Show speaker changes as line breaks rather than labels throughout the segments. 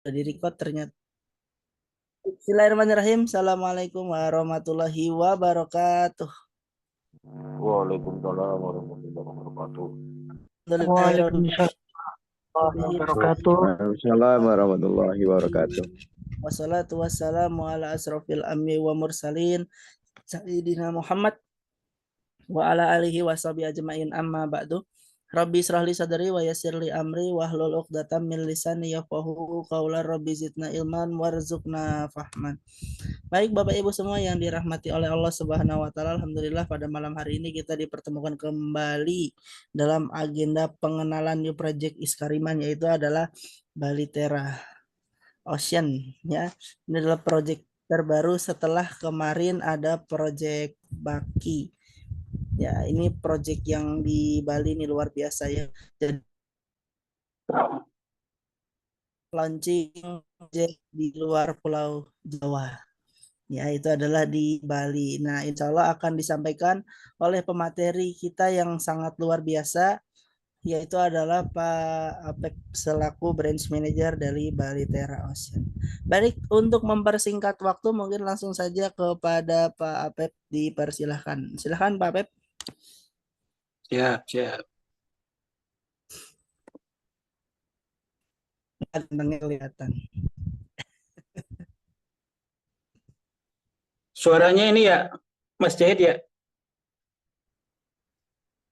Di record ternyata. Bismillahirrahmanirrahim. Assalamualaikum warahmatullahi wabarakatuh.
Waalaikumsalam warahmatullahi wabarakatuh.
Alhamdulillahirrahmanirrahim.
Waalaikumsalam warahmatullahi wabarakatuh.
Waalaikumsalam warahmatullahi wabarakatuh.
Wassalatu wassalamu ala asrofil ammi wa mursalin Sayyidina Muhammad wa ala alihi wa sahbihi ajma'in amma ba'du. Rabbi israh li sadri wa yassir li amri wahlul 'uqdatam min lisani yafqahu qawlan. Rabbi zidna ilman warzuqna fahman. Baik Bapak Ibu semua yang dirahmati oleh Allah Subhanahu wa taala, alhamdulillah pada malam hari ini kita dipertemukan kembali dalam agenda pengenalan new project Iskariman, yaitu adalah Balitera Ocean ya. Ini adalah project terbaru setelah kemarin ada project Baki. Ya, ini project yang di Bali ini luar biasa ya. Jadi launching project di luar Pulau Jawa. Ya, itu adalah di Bali. Nah, insya Allah akan disampaikan oleh pemateri kita yang sangat luar biasa, yaitu adalah Pak Apep selaku branch manager dari Balitera Ocean. Baik, untuk mempersingkat waktu, mungkin langsung saja kepada Pak Apep, dipersilahkan. Silahkan Pak Apep.
Siap, siap.
Gantengnya kelihatan.
Suaranya ini ya, Mas Jahid ya?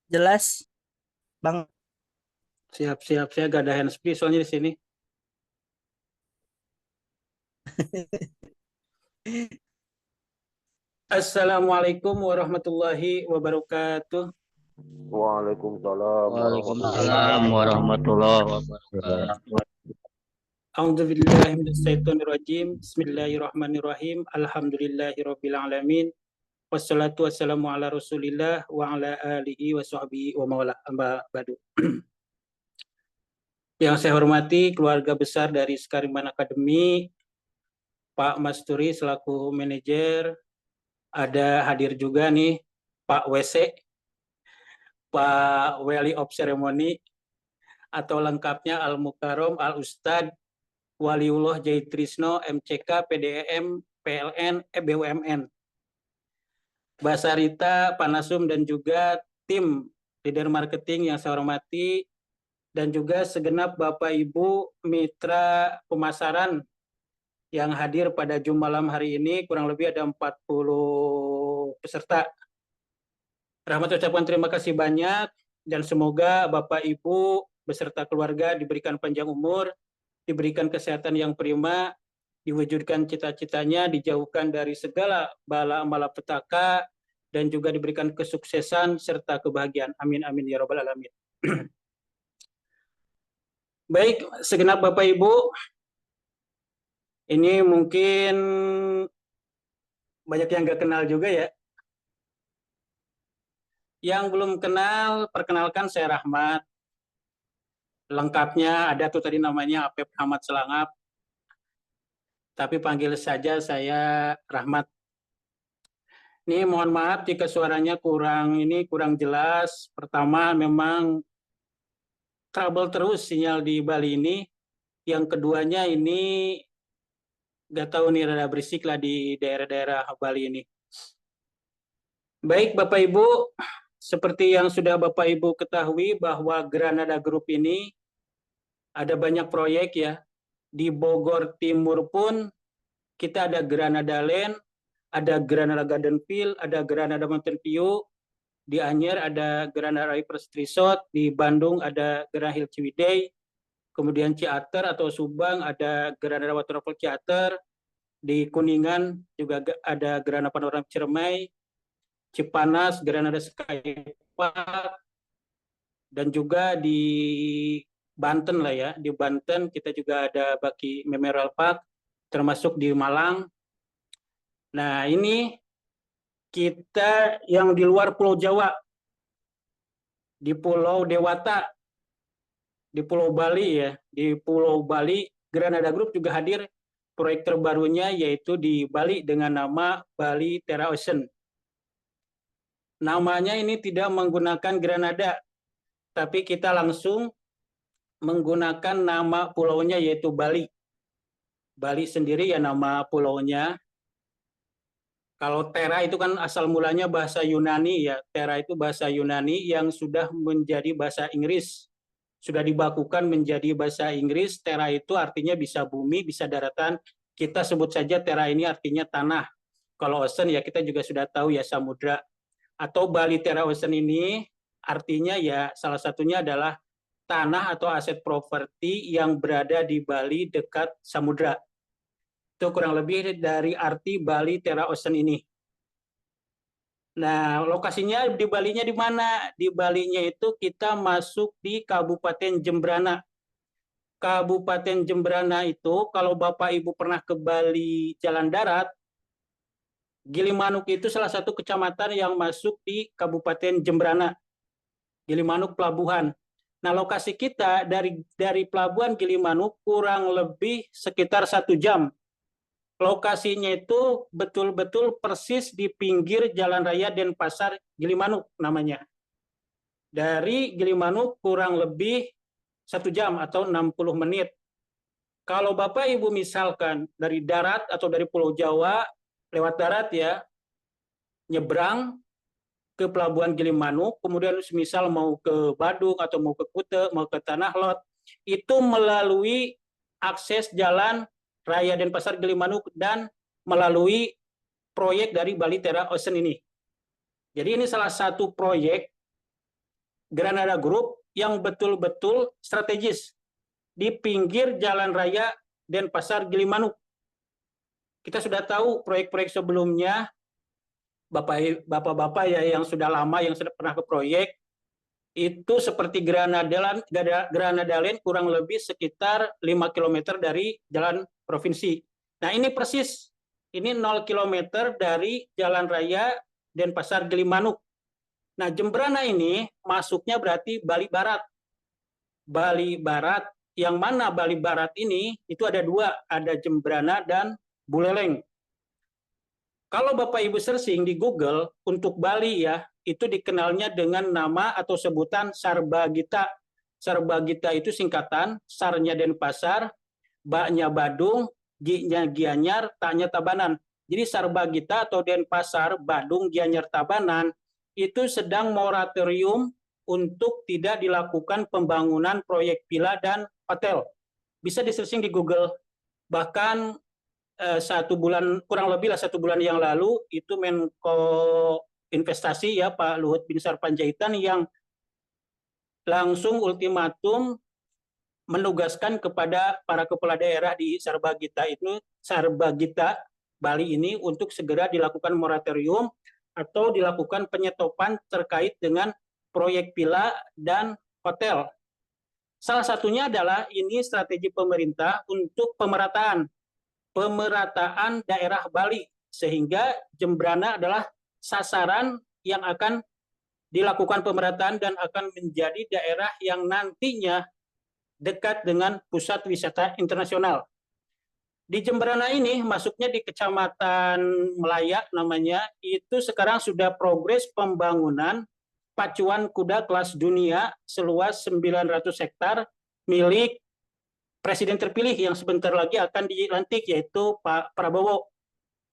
Jelas, Bang.
Siap, siap. Saya gak ada handsfree soalnya di sini. Assalamualaikum warahmatullahi wabarakatuh.
Waalaikumsalam
Waalaikumsalam warahmatullahi wabarakatuh.
A'udzubillahi minasyaitonirrajim. Bismillahirrahmanirrahim. Alhamdulillahirabbil alamin. Wassalatu wassalamu ala Rasulillah wa ala alihi wa sahbihi wa mawala amma ba'du. Yang saya hormati keluarga besar dari Iskariman Academy, Pak Masturi selaku manajer, ada hadir juga nih Pak WC, Pak Wali of Ceremony, atau lengkapnya Al Mukarrom Al Ustad Waliullah Jaitrisno MCK PDM PLN BUMN, Basarita Panasum, dan juga tim leader marketing yang saya hormati, dan juga segenap Bapak Ibu mitra pemasaran yang hadir pada Jumat malam hari ini. Kurang lebih ada 40 peserta. Rahmat ucapkan terima kasih banyak, dan semoga Bapak Ibu beserta keluarga diberikan panjang umur, diberikan kesehatan yang prima, diwujudkan cita-citanya, dijauhkan dari segala bala malapetaka, dan juga diberikan kesuksesan serta kebahagiaan. Amin amin ya rabbal alamin. Baik, segenap Bapak Ibu, ini mungkin banyak yang nggak kenal juga ya. Yang belum kenal, perkenalkan, saya Rahmat. Lengkapnya ada tuh tadi namanya Apep Ahmad Selangap, tapi panggil saja saya Rahmat. Ini mohon maaf jika suaranya kurang jelas. Pertama, memang trouble terus sinyal di Bali ini. Yang keduanya ini nggak tahu nih, rada berisik lah di daerah-daerah Bali ini. Baik Bapak Ibu, seperti yang sudah Bapak Ibu ketahui bahwa Granada Group ini ada banyak proyek ya. Di Bogor Timur pun kita ada Granada Land, ada Granada Garden Field, ada Granada Mountain View. Di Anyer ada Granada Rivers Resort, di Bandung ada Granada Hill Ciwidey, kemudian Ciater atau Subang ada Granada Waterfall Ciater, di Kuningan juga ada Granada Panorama Ciremai, Cipanas Granada Sky Park, dan juga di Banten lah ya, di Banten kita juga ada Baki Memorial Park, termasuk di Malang. Nah ini kita yang di luar Pulau Jawa, di Pulau Dewata, di Pulau Bali ya, di Pulau Bali Granada Group juga hadir proyek terbarunya, yaitu di Bali dengan nama Balitera Ocean. Namanya ini tidak menggunakan Granada, tapi kita langsung menggunakan nama pulaunya yaitu Bali. Bali sendiri ya nama pulaunya. Kalau Tera itu kan asal mulanya bahasa Yunani ya. Tera itu bahasa Yunani yang sudah menjadi bahasa Inggris. Sudah dibakukan menjadi bahasa Inggris. Tera itu artinya bisa bumi, bisa daratan. Kita sebut saja Tera ini artinya tanah. Kalau ocean ya kita juga sudah tahu ya samudra. Atau Bali Tera Ocean ini artinya ya salah satunya adalah tanah atau aset properti yang berada di Bali dekat samudra. Itu kurang lebih dari arti Bali Tera Ocean ini. Nah, lokasinya di Balinya di mana? Di Balinya itu kita masuk di Kabupaten Jembrana. Kabupaten Jembrana itu kalau Bapak Ibu pernah ke Bali jalan darat, Gilimanuk itu salah satu kecamatan yang masuk di Kabupaten Jembrana. Gilimanuk Pelabuhan. Nah, lokasi kita dari Pelabuhan Gilimanuk kurang lebih sekitar 1 jam. Lokasinya itu betul-betul persis di pinggir Jalan Raya Denpasar Gilimanuk namanya. Dari Gilimanuk kurang lebih 1 jam atau 60 menit. Kalau Bapak Ibu misalkan dari darat atau dari Pulau Jawa lewat darat ya, nyebrang ke Pelabuhan Gilimanuk, kemudian misal mau ke Badung atau mau ke Kute, mau ke Tanah Lot, itu melalui akses jalan Raya Denpasar Gilimanuk dan melalui proyek dari Bali Tera Ocean ini. Jadi ini salah satu proyek Granada Group yang betul-betul strategis di pinggir jalan raya Denpasar Gilimanuk. Kita sudah tahu proyek-proyek sebelumnya, bapak-bapak ya yang sudah lama yang sudah pernah ke proyek itu seperti Granada Land kurang lebih sekitar 5 km dari jalan provinsi. Nah ini persis, ini 0 km dari jalan raya Denpasar Gilimanuk. Nah Jembrana ini masuknya berarti Bali Barat. Bali Barat, yang mana Bali Barat ini itu ada 2, ada Jembrana dan Buleleng. Kalau Bapak Ibu searching di Google untuk Bali ya, itu dikenalnya dengan nama atau sebutan Sarbagita. Sarbagita itu singkatan, Sarnya Denpasar, Ba-nya Badung, Gi-nya Gianyar, Ta-nya Tabanan. Jadi Sarbagita atau Denpasar, Badung, Gianyar, Tabanan itu sedang moratorium untuk tidak dilakukan pembangunan proyek villa dan hotel. Bisa di-searching di Google. Bahkan 1 bulan, kurang lebih lah 1 bulan yang lalu, itu Menko Investasi ya Pak Luhut Binsar Panjaitan yang langsung ultimatum menugaskan kepada para kepala daerah di Sarbagita Bali ini untuk segera dilakukan moratorium atau dilakukan penyetopan terkait dengan proyek villa dan hotel. Salah satunya adalah ini strategi pemerintah untuk pemerataan daerah Bali, sehingga Jembrana adalah sasaran yang akan dilakukan pemerataan dan akan menjadi daerah yang nantinya dekat dengan pusat wisata internasional. Di Jembrana ini masuknya di Kecamatan Melaya namanya, itu sekarang sudah progres pembangunan pacuan kuda kelas dunia seluas 900 hektar milik Presiden terpilih yang sebentar lagi akan dilantik, yaitu Pak Prabowo.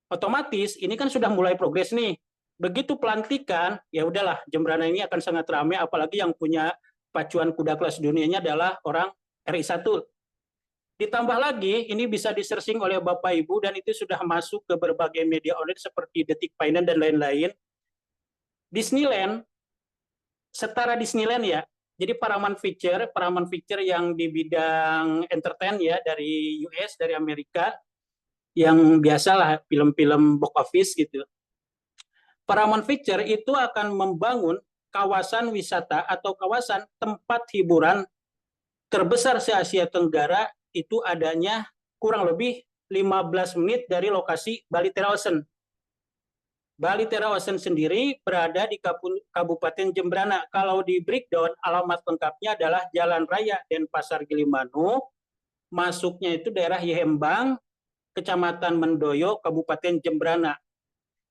Otomatis ini kan sudah mulai progres nih. Begitu pelantikan, ya udahlah Jembrana ini akan sangat ramai, apalagi yang punya pacuan kuda kelas dunianya adalah orang RI 1. Ditambah lagi, ini bisa di-searching oleh Bapak Ibu dan itu sudah masuk ke berbagai media online seperti Detik Finance dan lain-lain. Disneyland, setara Disneyland ya. Jadi Paramount Picture yang di bidang entertain ya dari US, dari Amerika, yang biasalah film-film box office gitu. Paramount Picture itu akan membangun kawasan wisata atau kawasan tempat hiburan terbesar se-Asia Tenggara, itu adanya kurang lebih 15 menit dari lokasi Bali Tera Ocean. Bali Tera Ocean sendiri berada di Kabupaten Jembrana. Kalau di breakdown, alamat lengkapnya adalah Jalan Raya Denpasar Gilimanuk, masuknya itu daerah Yehembang, Kecamatan Mendoyo, Kabupaten Jembrana.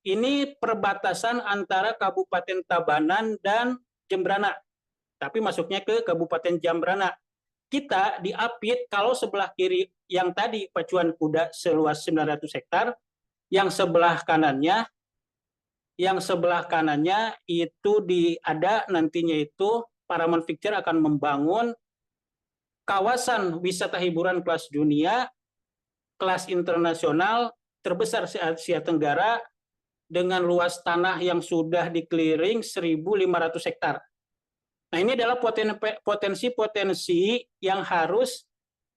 Ini perbatasan antara Kabupaten Tabanan dan Jembrana, tapi masuknya ke Kabupaten Jembrana. kita di Apit, kalau sebelah kiri yang tadi pacuan kuda seluas 900 hektar, yang sebelah kanannya itu ada nantinya itu Paramount Picture akan membangun kawasan wisata hiburan kelas dunia, kelas internasional terbesar se Asia Tenggara dengan luas tanah yang sudah dikeliling 1.500 hektar. Nah, ini adalah potensi-potensi yang harus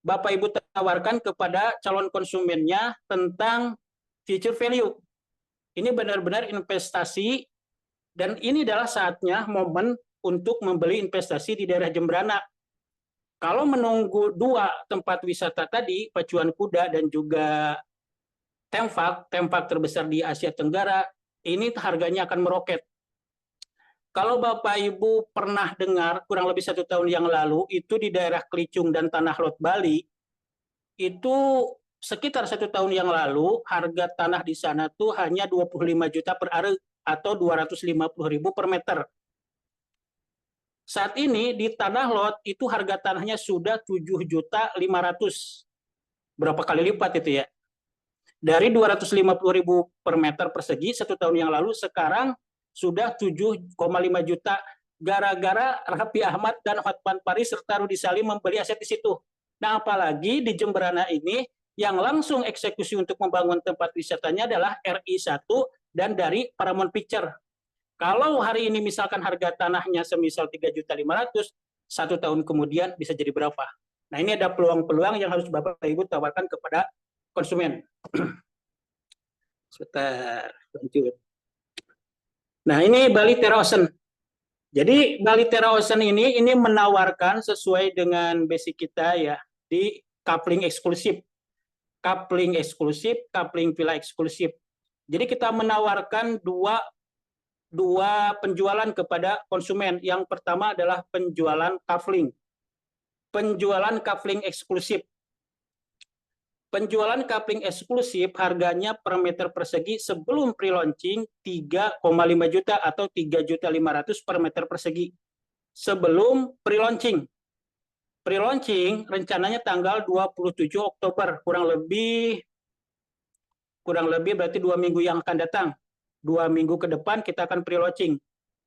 Bapak Ibu tawarkan kepada calon konsumennya tentang future value. Ini benar-benar investasi, dan ini adalah saatnya momen untuk membeli investasi di daerah Jembrana. Kalau menunggu 2 tempat wisata tadi, pacuan kuda dan juga tempat terbesar di Asia Tenggara, ini harganya akan meroket. Kalau Bapak Ibu pernah dengar kurang lebih 1 tahun yang lalu, itu di daerah Kelicung dan Tanah Lot Bali, itu sekitar 1 tahun yang lalu, harga tanah di sana tuh hanya 25 juta per are atau 250.000 per meter. Saat ini di Tanah Lot itu harga tanahnya sudah 7.500.000. Berapa kali lipat itu ya? Dari 250.000 per meter persegi 1 tahun yang lalu, sekarang sudah 7,5 juta. Gara-gara Raffi Ahmad dan Hotman Paris serta Rudi Salim membeli aset di situ. Nah, apalagi di Jembrana ini yang langsung eksekusi untuk membangun tempat wisatanya adalah RI1 dan dari Paramount Picture. Kalau hari ini misalkan harga tanahnya semisal 3.500.000, 1 tahun kemudian bisa jadi berapa? Nah, ini ada peluang-peluang yang harus Bapak Ibu tawarkan kepada konsumen. Sebentar, lanjut. Nah, ini Bali Terra Ocean. Jadi Bali Terra Ocean ini menawarkan sesuai dengan basic kita ya, di coupling eksklusif, coupling villa eksklusif. Jadi kita menawarkan dua penjualan kepada konsumen. Yang pertama adalah penjualan coupling eksklusif. Penjualan coupling eksklusif harganya per meter persegi sebelum pre-launching 3,5 juta atau 3.500.000 per meter persegi. Sebelum pre-launching. Pre-launching rencananya tanggal 27 Oktober, kurang lebih berarti 2 minggu yang akan datang. 2 minggu ke depan kita akan pre-launching.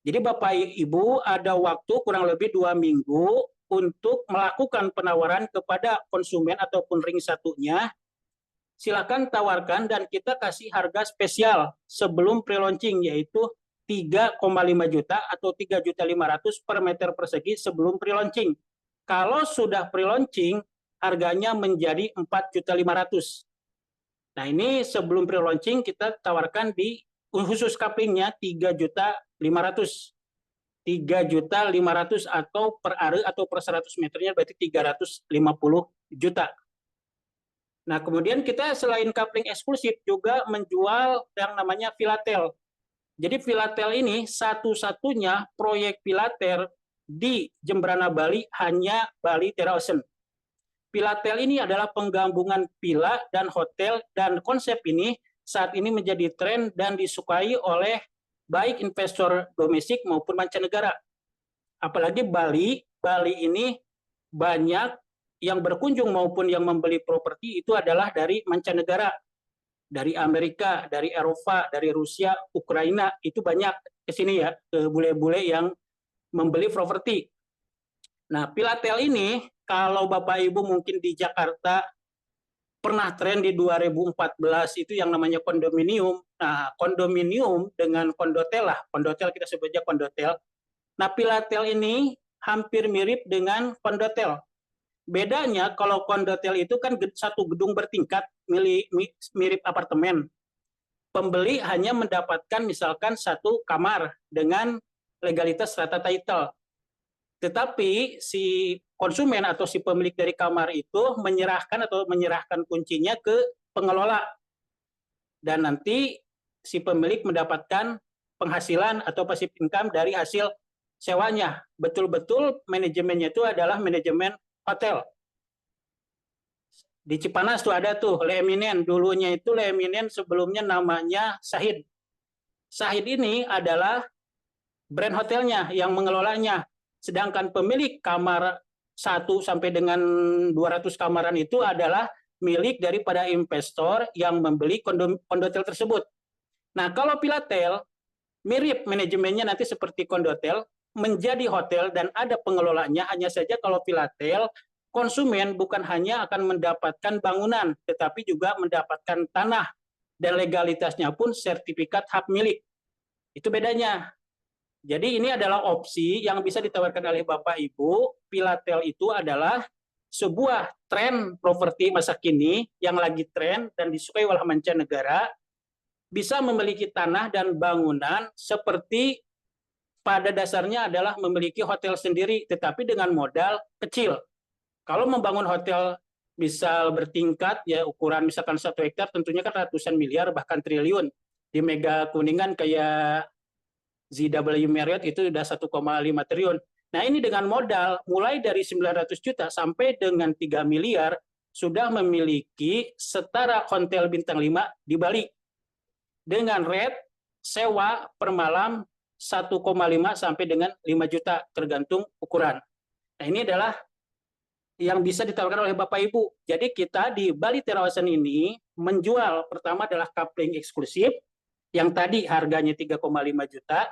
Jadi Bapak Ibu ada waktu kurang lebih 2 minggu untuk melakukan penawaran kepada konsumen ataupun ring satunya. Silakan tawarkan dan kita kasih harga spesial sebelum pre-launching, yaitu 3,5 juta atau 3.500.000 per meter persegi sebelum pre-launching. Kalau sudah pre-launching, harganya menjadi 4.500.000. Nah, ini sebelum pre-launching kita tawarkan di khusus couplingnya 3.500.000. 3.500.000 atau per are atau per 100 meternya berarti 350 juta. Nah, kemudian kita selain coupling eksklusif juga menjual yang namanya Filatel. Jadi Filatel ini satu-satunya proyek Filatel di Jembrana Bali hanya Bali Terra Ocean. Filatel ini adalah penggabungan villa dan hotel, dan konsep ini saat ini menjadi tren dan disukai oleh baik investor domestik maupun mancanegara. Apalagi Bali ini banyak yang berkunjung maupun yang membeli properti itu adalah dari mancanegara, dari Amerika, dari Eropa, dari Rusia, Ukraina, itu banyak ke sini ya, ke bule-bule yang membeli properti. Nah, Filatel ini kalau Bapak Ibu mungkin di Jakarta pernah tren di 2014 itu yang namanya kondominium. Nah, kondominium dengan kondotel lah, kondotel kita sebutnya kondotel. Nah, Filatel ini hampir mirip dengan kondotel. Bedanya kalau kondotel itu kan satu gedung bertingkat mirip apartemen. Pembeli hanya mendapatkan misalkan 1 kamar dengan legalitas strata title. Tetapi si konsumen atau si pemilik dari kamar itu menyerahkan kuncinya ke pengelola. Dan nanti si pemilik mendapatkan penghasilan atau passive income dari hasil sewanya. Betul-betul manajemennya itu adalah manajemen hotel. Di Cipanas tuh ada tuh Le Eminent. Dulunya itu Le Eminent, sebelumnya namanya Sahid. Sahid ini adalah brand hotelnya yang mengelolanya. Sedangkan pemilik kamar 1 sampai dengan 200 kamaran itu adalah milik daripada investor yang membeli kondotel tersebut. Nah, kalau Pilatel mirip manajemennya nanti seperti kondotel, menjadi hotel dan ada pengelolanya. Hanya saja kalau Pilatel, konsumen bukan hanya akan mendapatkan bangunan, tetapi juga mendapatkan tanah dan legalitasnya pun sertifikat hak milik. Itu bedanya. Jadi ini adalah opsi yang bisa ditawarkan oleh Bapak Ibu. Pilatel itu adalah sebuah tren properti masa kini yang lagi tren dan disukai oleh mancanegara, bisa memiliki tanah dan bangunan seperti pada dasarnya adalah memiliki hotel sendiri, tetapi dengan modal kecil. Kalau membangun hotel bisa bertingkat, ya ukuran misalkan 1 hektar, tentunya kan ratusan miliar, bahkan triliun. Di Mega Kuningan kayak ZW Marriott itu sudah 1,5 triliun. Nah ini dengan modal mulai dari 900 juta sampai dengan 3 miliar, sudah memiliki setara hotel bintang 5 di Bali. Dengan rate sewa per malam 1,5 sampai dengan 5 juta tergantung ukuran. Nah ini adalah yang bisa ditawarkan oleh Bapak Ibu. Jadi kita di Bali Terawasan ini menjual, pertama adalah coupling eksklusif, yang tadi harganya 3,5 juta,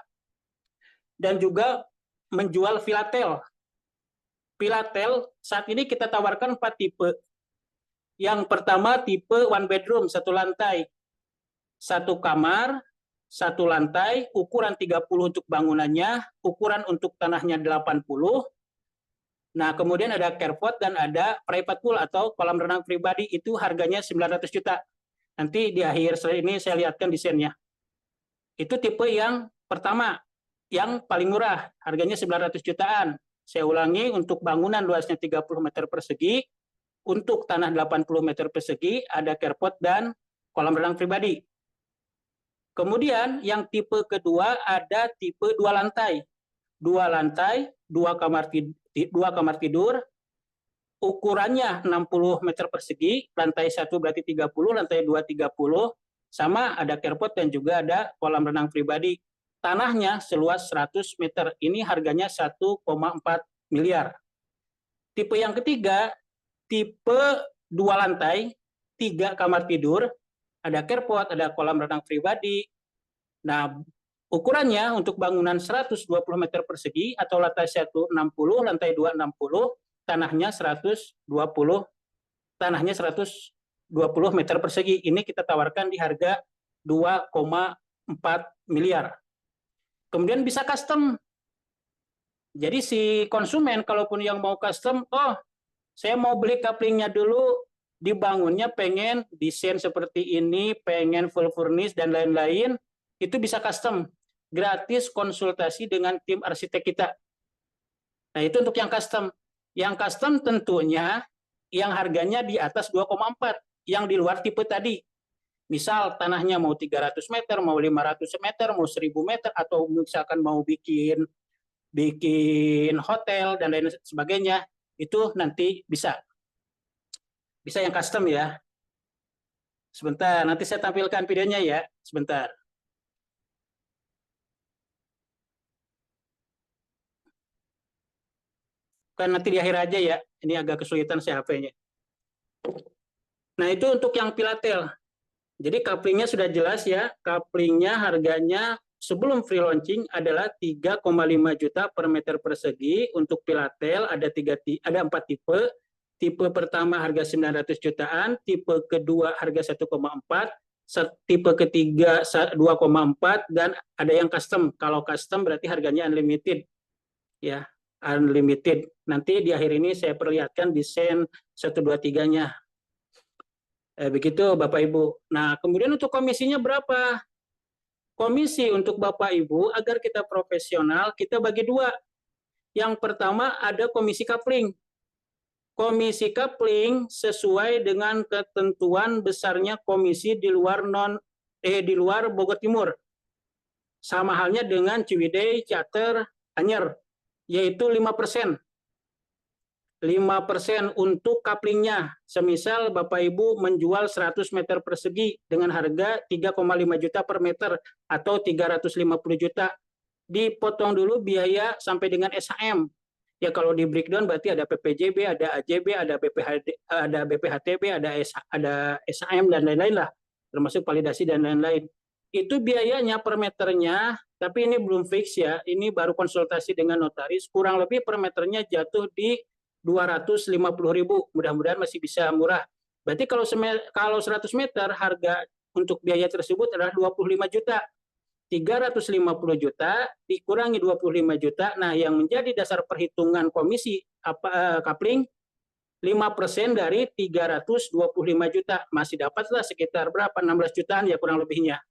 dan juga menjual Pilatel. Pilatel saat ini kita tawarkan 4 tipe. Yang pertama tipe 1 bedroom, 1 lantai. 1 kamar, 1 lantai, ukuran 30 untuk bangunannya, ukuran untuk tanahnya 80. Nah, kemudian ada carport dan ada private pool atau kolam renang pribadi, itu harganya 900 juta. Nanti di akhir ini saya lihatkan desainnya. Itu tipe yang pertama, yang paling murah, harganya 900 jutaan. Saya ulangi, untuk bangunan luasnya 30 meter persegi, untuk tanah 80 meter persegi, ada carport dan kolam renang pribadi. Kemudian yang tipe kedua ada tipe 2 lantai. 2 lantai, 2 kamar tidur, ukurannya 60 meter persegi, lantai 1 berarti 30, lantai 2 30, sama ada carport dan juga ada kolam renang pribadi. Tanahnya seluas 100 meter, ini harganya 1,4 miliar. Tipe yang ketiga, tipe 2 lantai, 3 kamar tidur, ada carport, ada kolam renang pribadi. Nah, ukurannya untuk bangunan 120 meter persegi atau lantai 1 60, lantai 2 60, tanahnya 120 meter persegi. Ini kita tawarkan di harga 2,4 miliar. Kemudian bisa custom. Jadi si konsumen kalaupun yang mau custom, oh saya mau beli couplingnya dulu, dibangunnya pengen desain seperti ini, pengen full furnish dan lain-lain, itu bisa custom. Gratis konsultasi dengan tim arsitek kita. Nah itu untuk yang custom. Yang custom tentunya yang harganya di atas 2,4, yang di luar tipe tadi. Misal tanahnya mau 300 meter, mau 500 meter, mau 1000 meter, atau misalkan mau bikin hotel dan lain sebagainya, itu nanti bisa yang custom ya. Sebentar, nanti saya tampilkan videonya ya, sebentar. Kan nanti di akhir aja ya, ini agak kesulitan saya HP-nya. Nah itu untuk yang Pilatel. Jadi couplingnya sudah jelas ya, couplingnya harganya sebelum free launching adalah 3,5 juta per meter persegi. Untuk Pilatel ada 4 tipe. Tipe pertama harga 900 jutaan, tipe kedua harga 1,4, tipe ketiga 2,4, dan ada yang custom. Kalau custom berarti harganya unlimited. Ya, unlimited. Nanti di akhir ini saya perlihatkan desain 123-nya. Begitu Bapak Ibu. Nah, kemudian untuk komisinya berapa? Komisi untuk Bapak Ibu agar kita profesional, kita bagi 2. Yang pertama ada komisi coupling. Komisi coupling sesuai dengan ketentuan besarnya komisi di luar Bogor Timur. Sama halnya dengan Ciwidey, Ciater, Anyer, yaitu 5%. 5% untuk couplingnya. Semisal Bapak Ibu menjual 100 meter persegi dengan harga 3,5 juta per meter atau 350 juta. Dipotong dulu biaya sampai dengan SHM. Ya kalau di breakdown berarti ada PPJB, ada AJB, ada BPHTB, ada SAM dan lain-lain lah, termasuk validasi dan lain-lain. Itu biayanya per meternya, tapi ini belum fix ya. Ini baru konsultasi dengan notaris. Kurang lebih per meternya jatuh di 250.000. Mudah-mudahan masih bisa murah. Berarti kalau 100 meter harga untuk biaya tersebut adalah 25 juta. 350 juta dikurangi 25 juta. Nah, yang menjadi dasar perhitungan komisi coupling 5% dari 325 juta. Masih dapatlah sekitar berapa? 16 jutaan ya kurang lebihnya.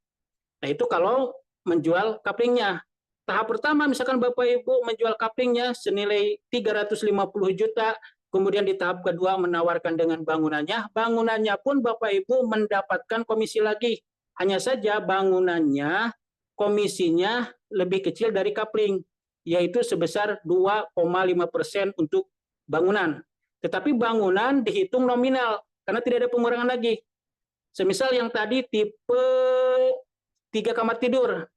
Nah, itu kalau menjual couplingnya. Tahap pertama misalkan Bapak Ibu menjual couplingnya senilai 350 juta, kemudian di tahap kedua menawarkan dengan bangunannya. Bangunannya pun Bapak Ibu mendapatkan komisi lagi. Hanya saja bangunannya komisinya lebih kecil dari coupling, yaitu sebesar 2,5% untuk bangunan. Tetapi bangunan dihitung nominal, karena tidak ada pengurangan lagi. Semisal yang tadi tipe 3 kamar tidur,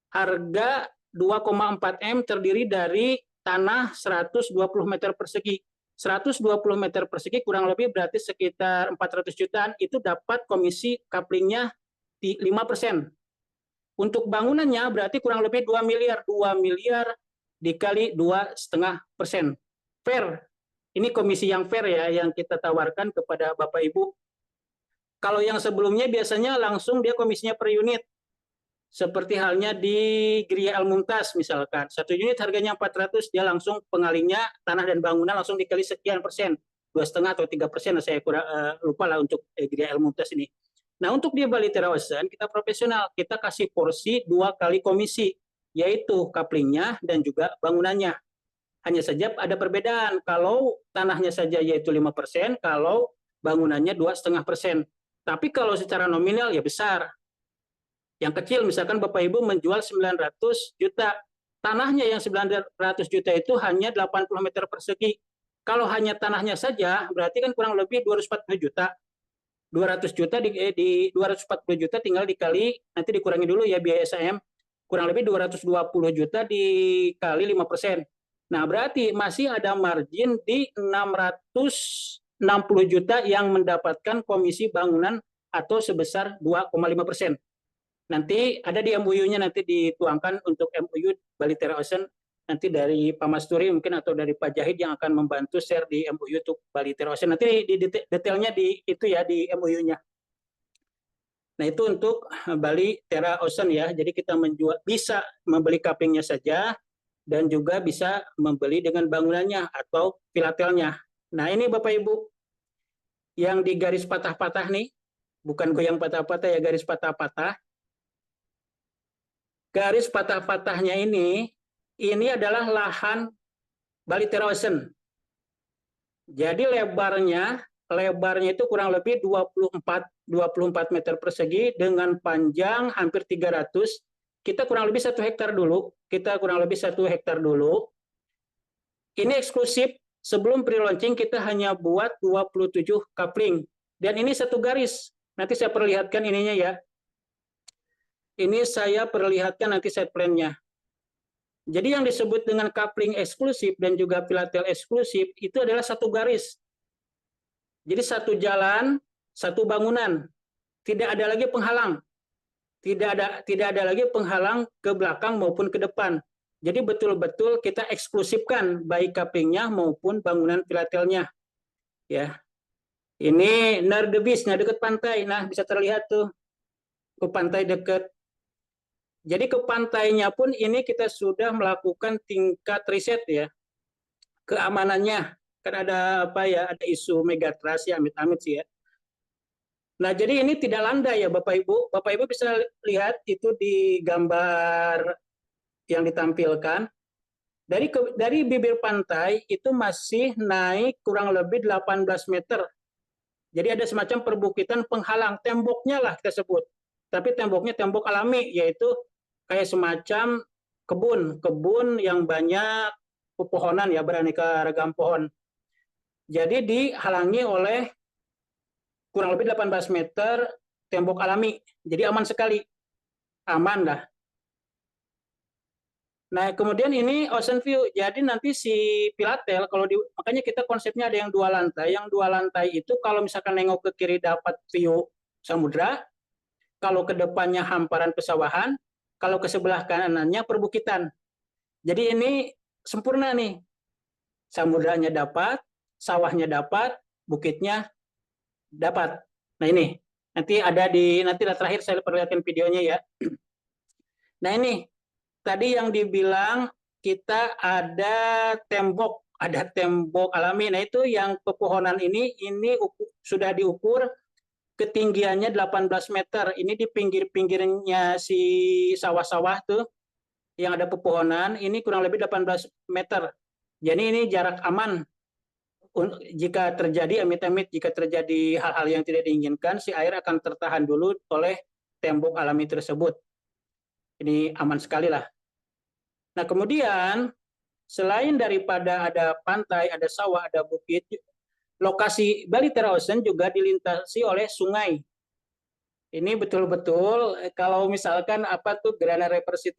harga 2,4 M terdiri dari tanah 120 meter persegi. 120 meter persegi kurang lebih berarti sekitar 400 jutaan, itu dapat komisi couplingnya di 5%. Untuk bangunannya berarti kurang lebih 2 miliar. 2 miliar dikali 2,5%. Fair. Ini komisi yang fair ya, yang kita tawarkan kepada Bapak Ibu. Kalau yang sebelumnya biasanya langsung dia komisinya per unit. Seperti halnya di Gria Al Mumtaz misalkan. 1 unit harganya 400, dia langsung pengalihnya tanah dan bangunan langsung dikali sekian persen. 2,5 atau 3%, saya kurang lupa lah untuk Gria Al Mumtaz ini. Nah, untuk di Balitra Ocean, kita profesional. Kita kasih porsi 2 kali komisi, yaitu couplingnya dan juga bangunannya. Hanya saja ada perbedaan. Kalau tanahnya saja yaitu 5%, kalau bangunannya 2,5%. Tapi kalau secara nominal ya besar. Yang kecil misalkan Bapak Ibu menjual 900 juta. Tanahnya yang 900 juta itu hanya 80 meter persegi. Kalau hanya tanahnya saja, berarti kan kurang lebih 240 juta. 200 juta di 240 juta tinggal dikali, nanti dikurangi dulu ya biaya SAM, kurang lebih 220 juta dikali 5%. Nah, berarti masih ada margin di 660 juta yang mendapatkan komisi bangunan atau sebesar 2,5%. Nanti ada di MOU-nya, nanti dituangkan untuk MOU Balitra Ocean, nanti dari Pak Masturi mungkin atau dari Pak Jahid yang akan membantu share di MOU untuk Balitra Ocean. Nanti di detailnya di itu ya di MOU-nya. Nah, itu untuk Balitra Ocean ya. Jadi kita bisa membeli couplingnya saja dan juga bisa membeli dengan bangunannya atau filatelnya. Nah, ini Bapak Ibu yang di garis patah-patah nih, bukan goyang patah-patah ya, garis patah-patah. Garis patah-patahnya ini adalah lahan Balitra Ocean. Jadi lebarnya itu kurang lebih 24 meter persegi dengan panjang hampir 300. Kita kurang lebih 1 hektar dulu. Ini eksklusif. Sebelum pre-launching kita hanya buat 27 coupling. Dan ini satu garis. Nanti saya perlihatkan ininya ya. Ini saya perlihatkan nanti set plan-nya. Jadi yang disebut dengan coupling eksklusif dan juga filatel eksklusif itu adalah satu garis. Jadi satu jalan, satu bangunan. Tidak ada lagi penghalang. Tidak ada lagi penghalang ke belakang maupun ke depan. Jadi betul-betul kita eksklusifkan baik couplingnya maupun bangunan filatelnya. Ya. Ini Nardebis, nah dekat pantai. Nah, bisa terlihat tuh ke pantai dekat. Jadi ke pantainya pun ini kita sudah melakukan tingkat riset ya, keamanannya. Kan ada apa ya, ada isu megatrust ya, amit-amit sih ya. Nah, jadi ini tidak landai ya Bapak Ibu. Bapak Ibu bisa lihat itu di gambar yang ditampilkan. Dari bibir pantai itu masih naik kurang lebih 18 meter. Jadi ada semacam perbukitan penghalang, temboknya lah kita sebut. Tapi temboknya tembok alami, yaitu kayak semacam kebun yang banyak pepohonan ya, beraneka ragam pohon. Jadi dihalangi oleh kurang lebih 18 meter tembok alami. Jadi aman sekali. Aman lah. Nah, kemudian ini ocean view. Jadi nanti si Pilatel, makanya kita konsepnya ada yang 2 lantai. Yang 2 lantai itu kalau misalkan nengok ke kiri dapat view samudra, kalau ke depannya hamparan pesawahan, kalau ke sebelah kanannya perbukitan. Jadi ini sempurna nih. Samudranya dapat, sawahnya dapat, bukitnya dapat. Nah ini, nanti terakhir saya perlihatkan videonya ya. Nah ini, tadi yang dibilang kita ada tembok alami. Nah itu yang pepohonan ini sudah diukur ketinggiannya 18 meter. Ini di pinggir-pinggirnya si sawah-sawah tuh yang ada pepohonan, ini kurang lebih 18 meter. Jadi ini jarak aman. Jika terjadi amit-amit, jika terjadi hal-hal yang tidak diinginkan, si air akan tertahan dulu oleh tembok alami tersebut. Ini aman sekali lah. Nah, kemudian selain daripada ada pantai, ada sawah, ada bukit, lokasi Bali Terra Ocean juga dilintasi oleh sungai. Ini betul-betul kalau misalkan apa tuh Grana Reverse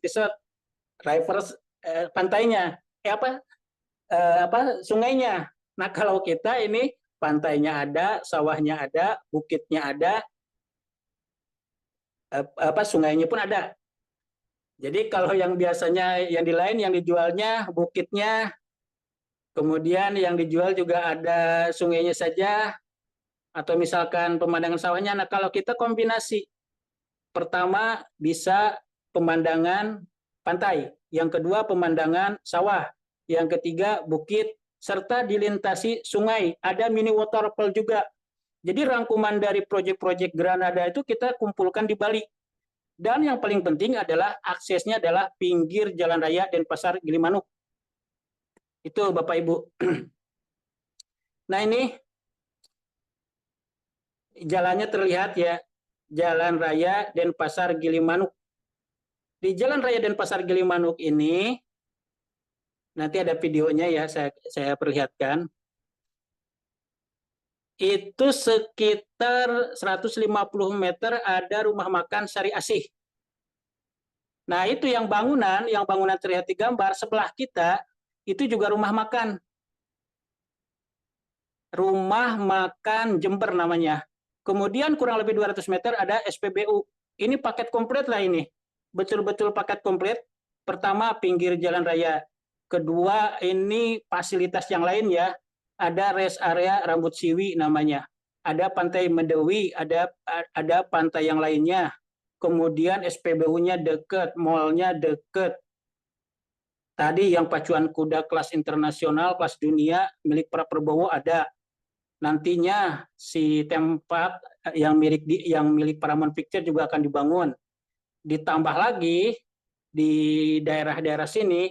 pantainya, sungainya. Nah, kalau kita ini pantainya ada, sawahnya ada, bukitnya ada, sungainya pun ada. Jadi kalau yang biasanya yang di lain yang dijualnya bukitnya, kemudian yang dijual juga ada sungainya saja, atau misalkan pemandangan sawahnya. Nah, kalau kita kombinasi, pertama bisa pemandangan pantai, yang kedua pemandangan sawah, yang ketiga bukit, serta dilintasi sungai. Ada mini waterfall juga. Jadi rangkuman dari proyek-proyek Granada itu kita kumpulkan di Bali. Dan yang paling penting adalah aksesnya adalah pinggir Jalan Raya Denpasar Gilimanuk. Itu Bapak Ibu. Nah ini jalannya terlihat ya, Jalan Raya Denpasar Gilimanuk. Di Jalan Raya Denpasar Gilimanuk ini, nanti ada videonya ya, saya perlihatkan. Itu sekitar 150 meter ada rumah makan Sari Asih. Nah itu yang bangunan terlihat di gambar sebelah kita, itu juga rumah makan. Rumah Makan Jember namanya. Kemudian kurang lebih 200 meter ada SPBU. Ini paket komplit lah ini. Betul-betul paket komplit. Pertama, pinggir jalan raya. Kedua, ini fasilitas yang lain ya. Ada rest area Rambut Siwi namanya. Ada Pantai Medewi, ada pantai yang lainnya. Kemudian SPBU-nya dekat, mall-nya dekat. Tadi yang pacuan kuda kelas internasional, kelas dunia, milik Pak Prabowo ada. Nantinya si tempat yang milik Paramount Picture juga akan dibangun. Ditambah lagi di daerah-daerah sini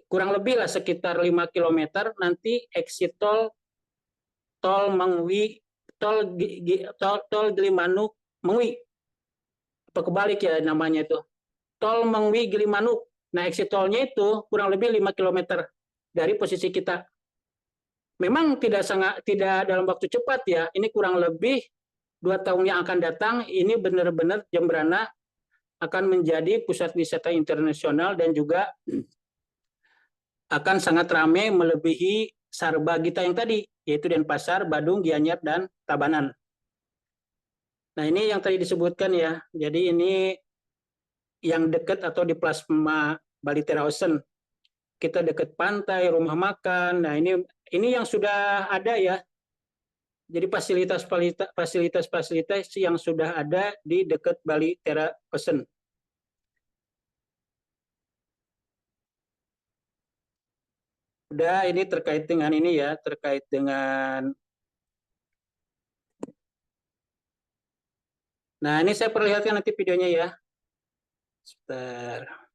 kurang lebih lah sekitar 5 km nanti exit tol Mengwi, tol Gilimanuk Mengwi. Apa kebalik ya namanya itu. Tol Mengwi Gilimanuk. Nah, exit tolnya itu kurang lebih 5 km dari posisi kita. Memang tidak dalam waktu cepat ya. Ini kurang lebih 2 tahun yang akan datang. Ini benar-benar Jembrana akan menjadi pusat wisata internasional dan juga akan sangat ramai melebihi Sarbagita yang tadi, yaitu Denpasar, Badung, Gianyar, dan Tabanan. Nah ini yang tadi disebutkan ya. Jadi ini yang dekat atau di plasma Bali Terra Ocean. Kita dekat pantai, rumah makan. Nah ini yang sudah ada ya. Jadi fasilitas yang sudah ada di dekat Bali Terra Ocean. Udah, ini terkait dengan ini ya, terkait dengan. Nah ini saya perlihatkan nanti videonya ya. Sebentar.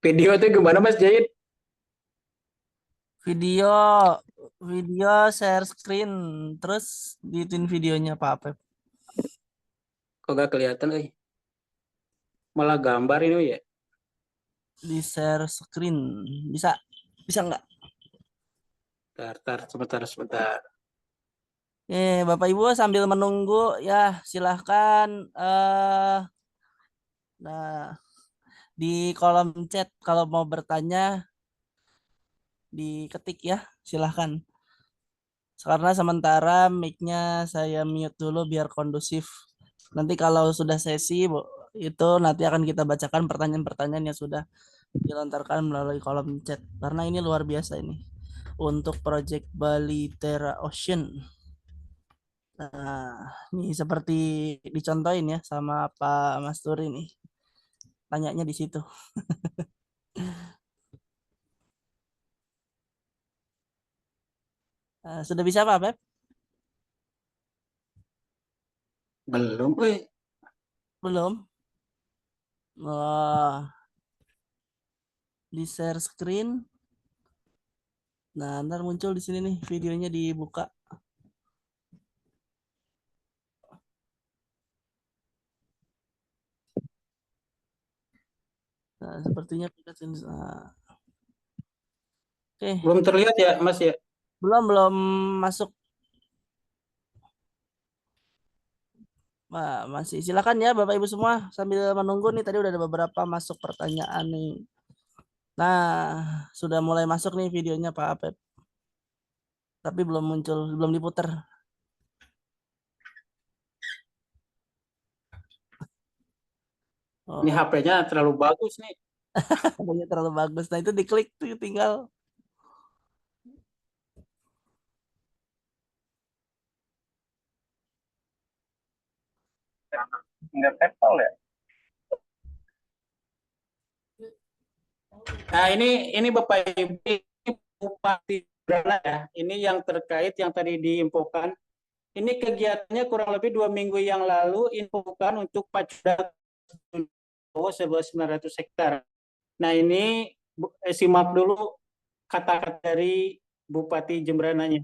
Video itu gimana Mas Jahid?
Video share screen terus gituin videonya Pak Apep.
Kok gak kelihatan, malah gambar ini ya.
Di share screen. Bisa? Bisa nggak?
Sebentar.
Bapak Ibu sambil menunggu ya silahkan nah di kolom chat kalau mau bertanya diketik ya silahkan. Karena sementara mic-nya saya mute dulu biar kondusif. Nanti kalau sudah sesi itu nanti akan kita bacakan pertanyaan-pertanyaan yang sudah dilontarkan melalui kolom chat. Karena ini luar biasa ini untuk project Bali Terra Ocean. Nah, ini seperti dicontohin ya sama Pak Mas Turi nih. Tanyanya di situ. Sudah bisa Pak Pep?
Belum,
Belum? Wah, di share screen. Nah, ntar muncul di sini nih videonya dibuka. Nah, sepertinya kita oke,
belum terlihat ya, Mas ya.
belum masuk. Nah, masih silakan ya Bapak Ibu semua sambil menunggu nih tadi udah ada beberapa masuk pertanyaan nih. Nah, sudah mulai masuk nih videonya Pak Apep. Tapi belum muncul, belum diputer. Oh,
Ini HP-nya terlalu bagus nih.
katanya terlalu bagus. Nah, itu diklik tuh tinggal.
Nggak tepal ya?
Nah, ini Bapak Ibu, ini Bupati Brana ya. Ini yang terkait yang tadi diinfokan. Ini kegiatannya kurang lebih 2 minggu yang lalu infokan untuk Pacuda seluas 900 hektar. Nah, ini simak dulu kata-kata dari Bupati Jembrananya.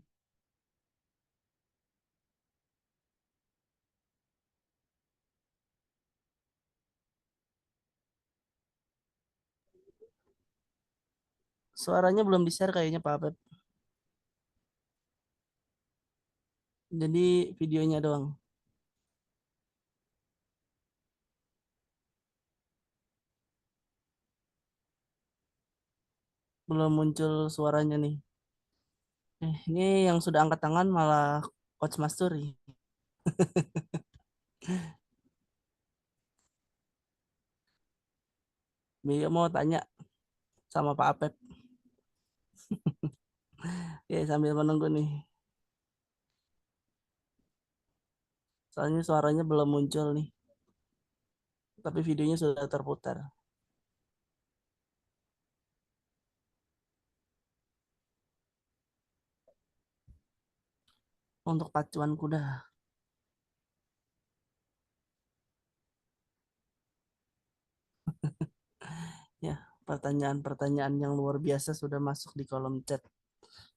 Suaranya belum di-share kayaknya Pak Apep. Jadi videonya doang. Belum muncul suaranya nih. Ini yang sudah angkat tangan malah Coach Masturi. Dia mau tanya sama Pak Apep. Ya, sambil menunggu nih. Soalnya suaranya belum muncul nih. Tapi videonya sudah terputar. Untuk pacuan kuda. Ya, pertanyaan-pertanyaan yang luar biasa sudah masuk di kolom chat.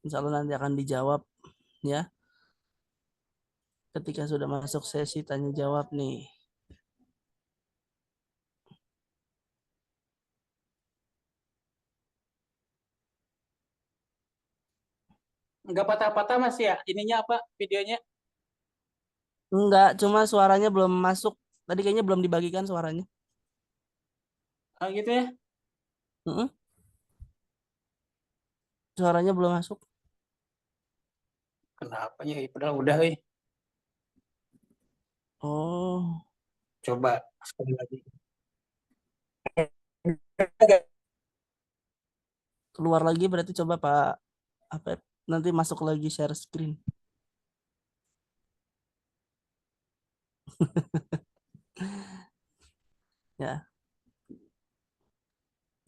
Insya Allah nanti akan dijawab ya. Ketika sudah masuk sesi tanya jawab nih.
Enggak patah-patah Mas ya? Ininya apa? Videonya?
Enggak, cuma suaranya belum masuk. Tadi kayaknya belum dibagikan suaranya.
Oh, gitu ya?
Mm-mm. Suaranya belum masuk.
Kenapa ya? Padahal udah,
Oh,
Coba sekali lagi.
keluar lagi berarti coba Pak Apep nanti masuk lagi share screen. Ya,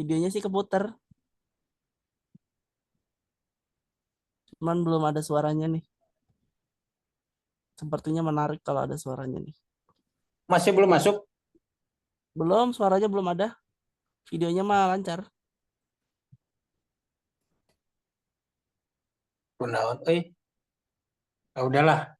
videonya sih keputar. Cuman belum ada suaranya nih. Sepertinya menarik kalau ada suaranya nih.
Masih belum masuk?
Belum, suaranya belum ada. Videonya mah lancar.
Kunaon, udahlah.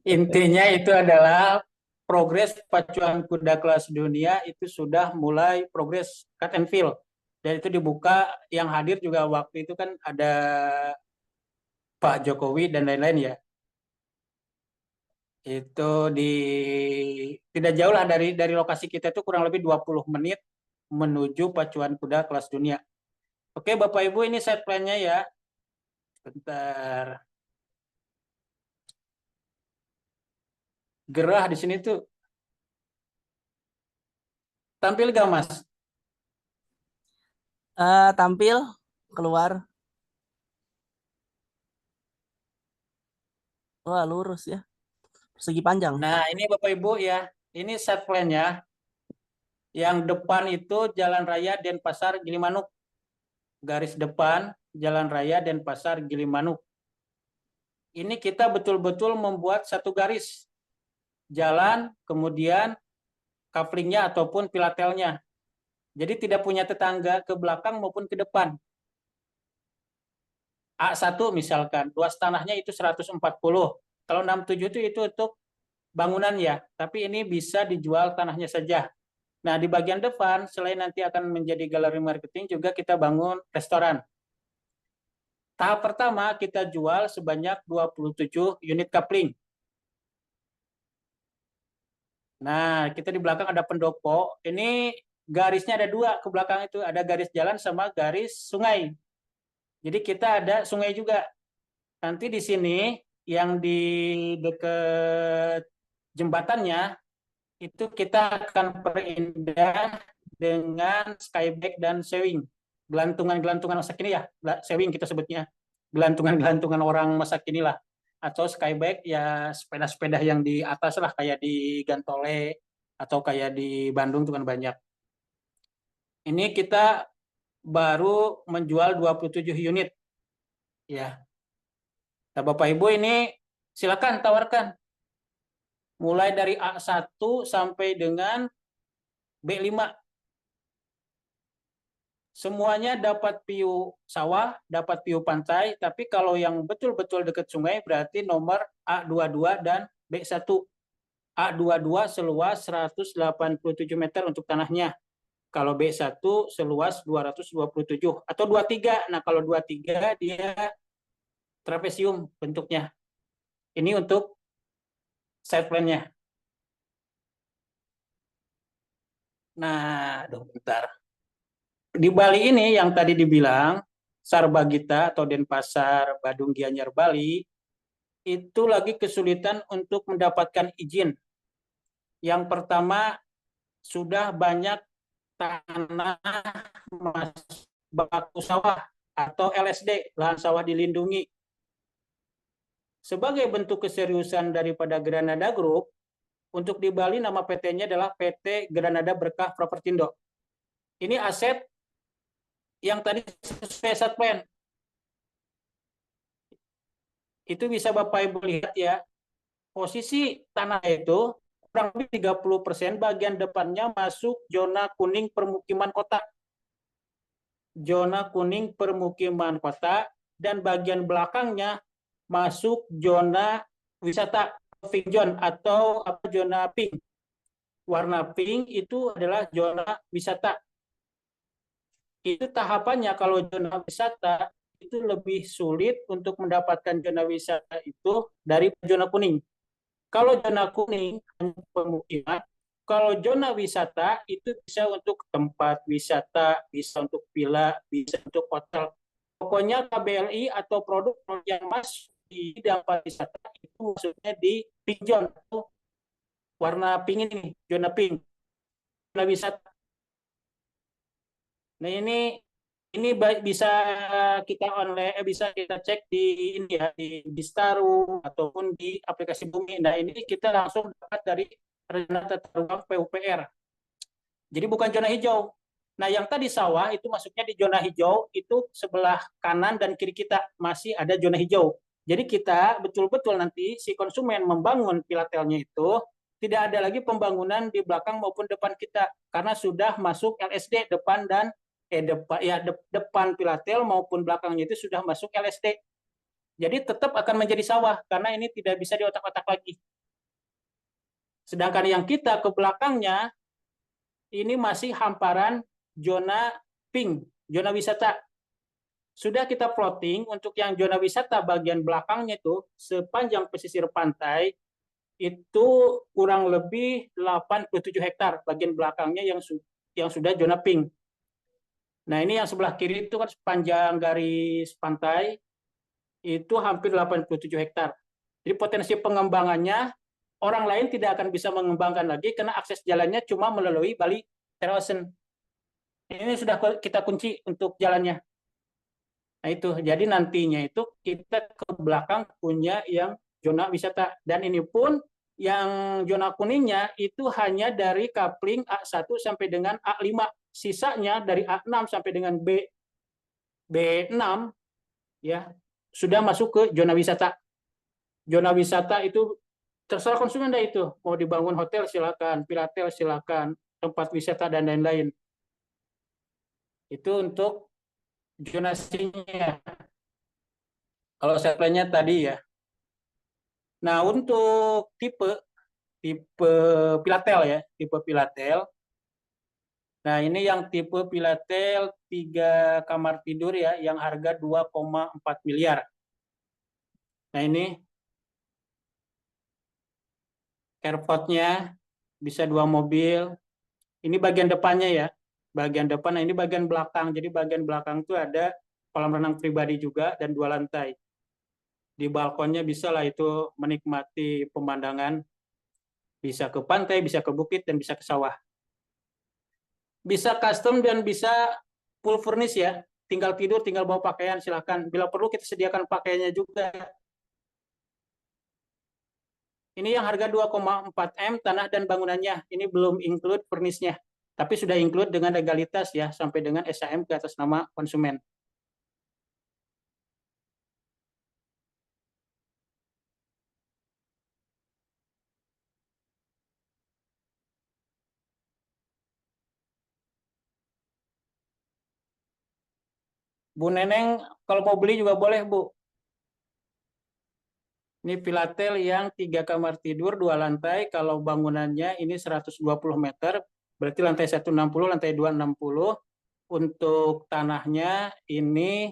Intinya itu adalah progres pacuan kuda kelas dunia itu sudah mulai progres cut and fill. Dan itu dibuka, yang hadir juga waktu itu kan ada Pak Jokowi dan lain-lain ya. Itu tidak jauh lah dari lokasi kita, itu kurang lebih 20 menit menuju pacuan kuda kelas dunia. Oke Bapak Ibu, ini set plan-nya ya. Bentar. Gerah di sini tuh. Tampil gak Mas?
Tampil keluar. Wah, lurus ya. Persegi panjang.
Nah, ini Bapak Ibu ya. Ini set plan-nya. Yang depan itu Jalan Raya Denpasar Gilimanuk. Garis depan Jalan Raya Denpasar Gilimanuk. Ini kita betul-betul membuat satu garis. Jalan, kemudian couplingnya ataupun pilatelnya. Jadi tidak punya tetangga ke belakang maupun ke depan. A1 misalkan, luas tanahnya itu 140. Kalau 67 itu untuk bangunan ya, tapi ini bisa dijual tanahnya saja. Nah, di bagian depan, selain nanti akan menjadi galeri marketing, juga kita bangun restoran. Tahap pertama, kita jual sebanyak 27 unit coupling. Nah, kita di belakang ada pendopo. Ini garisnya ada dua ke belakang itu. Ada garis jalan sama garis sungai. Jadi kita ada sungai juga. Nanti di sini, yang di dekat jembatannya, itu kita akan perindah dengan skyback dan sewing. Gelantungan-gelantungan masa kini ya, sewing kita sebutnya. Gelantungan-gelantungan orang masa kini lah. Atau skyback ya sepeda-sepeda yang di atas lah, kayak di Gantole atau kayak di Bandung itu kan banyak. Ini kita baru menjual 27 unit. Ya. Nah, Bapak Ibu ini silakan tawarkan. Mulai dari A1 sampai dengan B5. Semuanya dapat view sawah, dapat view pantai, tapi kalau yang betul-betul dekat sungai berarti nomor A22 dan B1. A22 seluas 187 meter untuk tanahnya. Kalau B1 seluas 227 atau 23. Nah, kalau 23 dia trapesium bentuknya. Ini untuk side plan-nya. Nah, bentar. Di Bali ini yang tadi dibilang Sarbagita atau Denpasar Badung Gianyar Bali itu lagi kesulitan untuk mendapatkan izin. Yang pertama, sudah banyak tanah baku sawah atau LSD, lahan sawah dilindungi. Sebagai bentuk keseriusan daripada Granada Group, untuk di Bali nama PT-nya adalah PT Granada Berkah Propertindo. Ini aset yang tadi sesuai set plan. Itu bisa Bapak Ibu lihat ya, posisi tanah itu kurang lebih 30% bagian depannya masuk zona kuning permukiman kota. Zona kuning permukiman kota, dan bagian belakangnya masuk zona wisata, pink zone atau zona pink. Warna pink itu adalah zona wisata. Itu tahapannya kalau zona wisata itu lebih sulit untuk mendapatkan zona wisata itu dari zona kuning. Kalau zona kuning hanya pemukiman, kalau zona wisata itu bisa untuk tempat wisata, bisa untuk villa, bisa untuk hotel. Pokoknya KBLI atau produk yang masuk di bidang pariwisata itu maksudnya di pink zone, warna pink ini, zona pink, zona wisata. Nah, ini bisa kita online, bisa kita cek di ini ya, di Bistaru ataupun di aplikasi Bumi. Nah, ini kita langsung dapat dari rencana tata ruang PUPR. Jadi bukan zona hijau. Nah, yang tadi sawah itu masuknya di zona hijau, itu sebelah kanan dan kiri kita masih ada zona hijau. Jadi kita betul-betul nanti si konsumen membangun pilatelnya itu tidak ada lagi pembangunan di belakang maupun depan kita karena sudah masuk LSD depan dan depan pilatel maupun belakangnya itu sudah masuk LSD. Jadi tetap akan menjadi sawah karena ini tidak bisa diotak-otak lagi. Sedangkan yang kita ke belakangnya ini masih hamparan zona pink, zona wisata. Sudah kita plotting untuk yang zona wisata bagian belakangnya itu sepanjang pesisir pantai itu kurang lebih 87 hektar bagian belakangnya yang sudah zona pink. Nah, ini yang sebelah kiri itu kan sepanjang garis pantai itu hampir 87 hektar. Jadi potensi pengembangannya orang lain tidak akan bisa mengembangkan lagi karena akses jalannya cuma melalui Bali Terrasen. Ini sudah kita kunci untuk jalannya. Nah itu, jadi nantinya itu kita ke belakang punya yang zona wisata. Dan ini pun yang zona kuningnya itu hanya dari kapling A1 sampai dengan A5. Sisanya dari A6 sampai dengan B6 ya sudah masuk ke zona wisata. Zona wisata itu terserah konsumen dah itu. Mau dibangun hotel silakan, pilatel silakan, tempat wisata dan lain-lain. Itu untuk zonasinya. Kalau saya plan-nya tadi ya. Nah, untuk tipe pilatel ya, tipe pilatel. Nah, ini yang tipe pilatel 3 kamar tidur ya, yang harga 2,4 miliar. Nah, ini airport-nya bisa 2 mobil. Ini bagian depannya ya. Bagian depan, nah ini bagian belakang. Jadi bagian belakang itu ada kolam renang pribadi juga dan 2 lantai. Di balkonnya bisa lah itu menikmati pemandangan. Bisa ke pantai, bisa ke bukit, dan bisa ke sawah. Bisa custom dan bisa full furnish ya. Tinggal tidur, tinggal bawa pakaian, silakan. Bila perlu kita sediakan pakaiannya juga. Ini yang harga 2,4 M tanah dan bangunannya. Ini belum include furnishnya. Tapi sudah include dengan legalitas ya, sampai dengan SHM ke atas nama konsumen. Bu Neneng, kalau mau beli juga boleh, Bu. Ini pilatel yang 3 kamar tidur, 2 lantai. Kalau bangunannya ini 120 meter, berarti lantai 1 60, lantai 2 60. Untuk tanahnya ini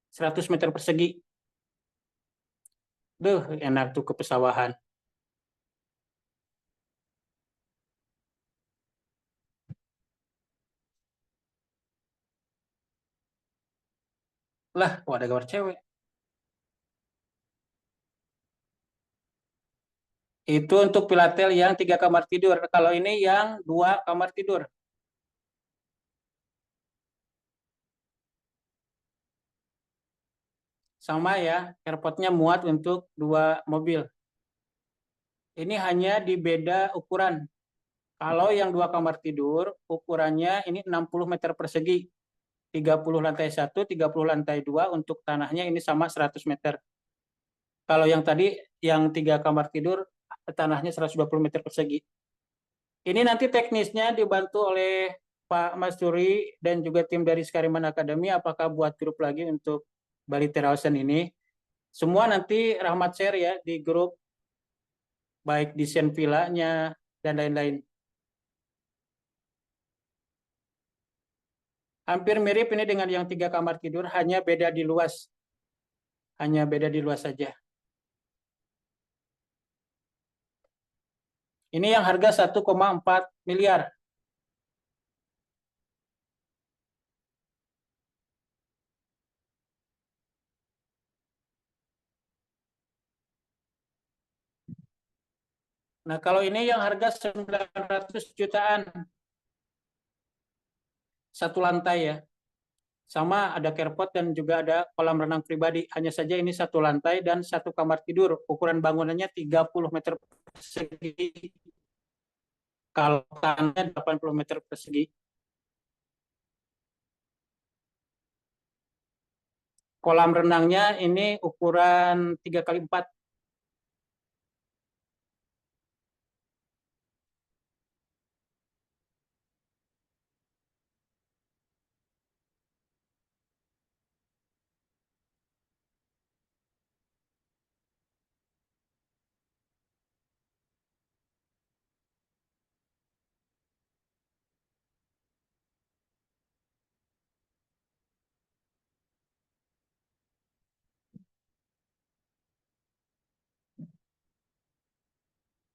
100 meter persegi. Duh, enak tuh ke pesawahan. Lah, kok ada gambar cewek? Itu untuk pilatel yang 3 kamar tidur. Kalau ini yang 2 kamar tidur. Sama ya, airportnya muat untuk 2 mobil. Ini hanya di beda ukuran. Kalau yang 2 kamar tidur, ukurannya ini 60 meter persegi. 30 lantai 1, 30 lantai 2, untuk tanahnya ini sama 100 meter. Kalau yang tadi, yang 3 kamar tidur, tanahnya 120 meter persegi. Ini nanti teknisnya dibantu oleh Pak Mas Turi dan juga tim dari Skariman Academy, apakah buat grup lagi untuk Bali Terrasen ini. Semua nanti Rahmat share ya di grup, baik desain villanya dan lain-lain. Hampir mirip ini dengan yang 3 kamar tidur, hanya beda di luas. Hanya beda di luas saja. Ini yang harga 1,4 miliar. Nah, kalau ini yang harga 900 jutaan. Satu lantai ya. Sama ada carport dan juga ada kolam renang pribadi. Hanya saja ini satu lantai dan 1 kamar tidur. Ukuran bangunannya 30 meter persegi. Kalau tanahnya 80 meter persegi. Kolam renangnya ini ukuran 3x4.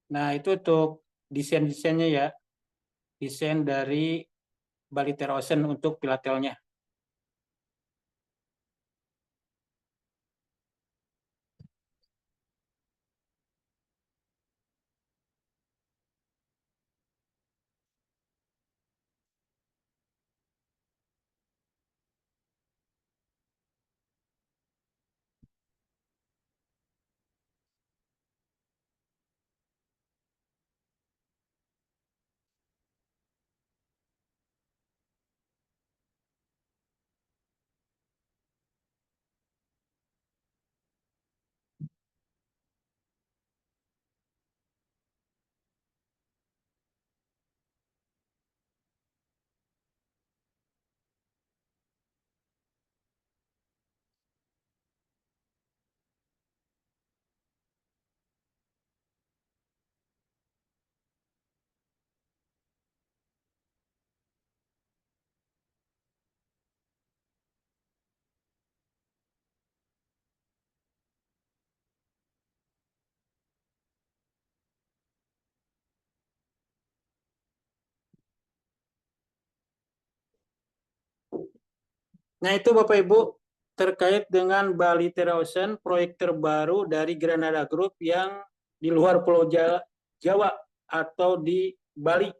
Nah, itu untuk desain-desainnya ya. Desain dari Baliter Ocean untuk pilatelnya. Nah, itu Bapak Ibu terkait dengan Baliter Ocean, proyek terbaru dari Granada Group yang di luar Pulau Jawa atau di Bali.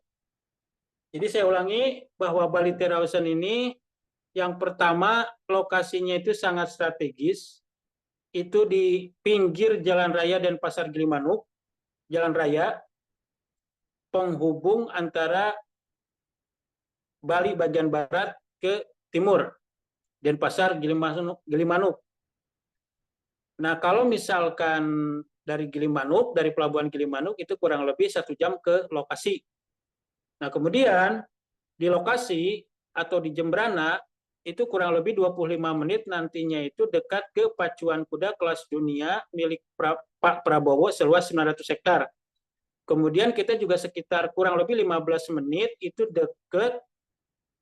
Jadi saya ulangi bahwa Baliter Ocean ini yang pertama lokasinya itu sangat strategis, itu di pinggir Jalan Raya dan Pasar Gilimanuk, Jalan Raya penghubung antara Bali bagian barat ke timur, Denpasar Gilimanuk. Nah, kalau misalkan dari Gilimanuk, dari pelabuhan Gilimanuk itu kurang lebih 1 jam ke lokasi. Nah, kemudian di lokasi atau di Jembrana itu kurang lebih 25 menit nantinya itu dekat ke pacuan kuda kelas dunia milik Pak Prabowo seluas 900 hektar. Kemudian kita juga sekitar kurang lebih 15 menit itu dekat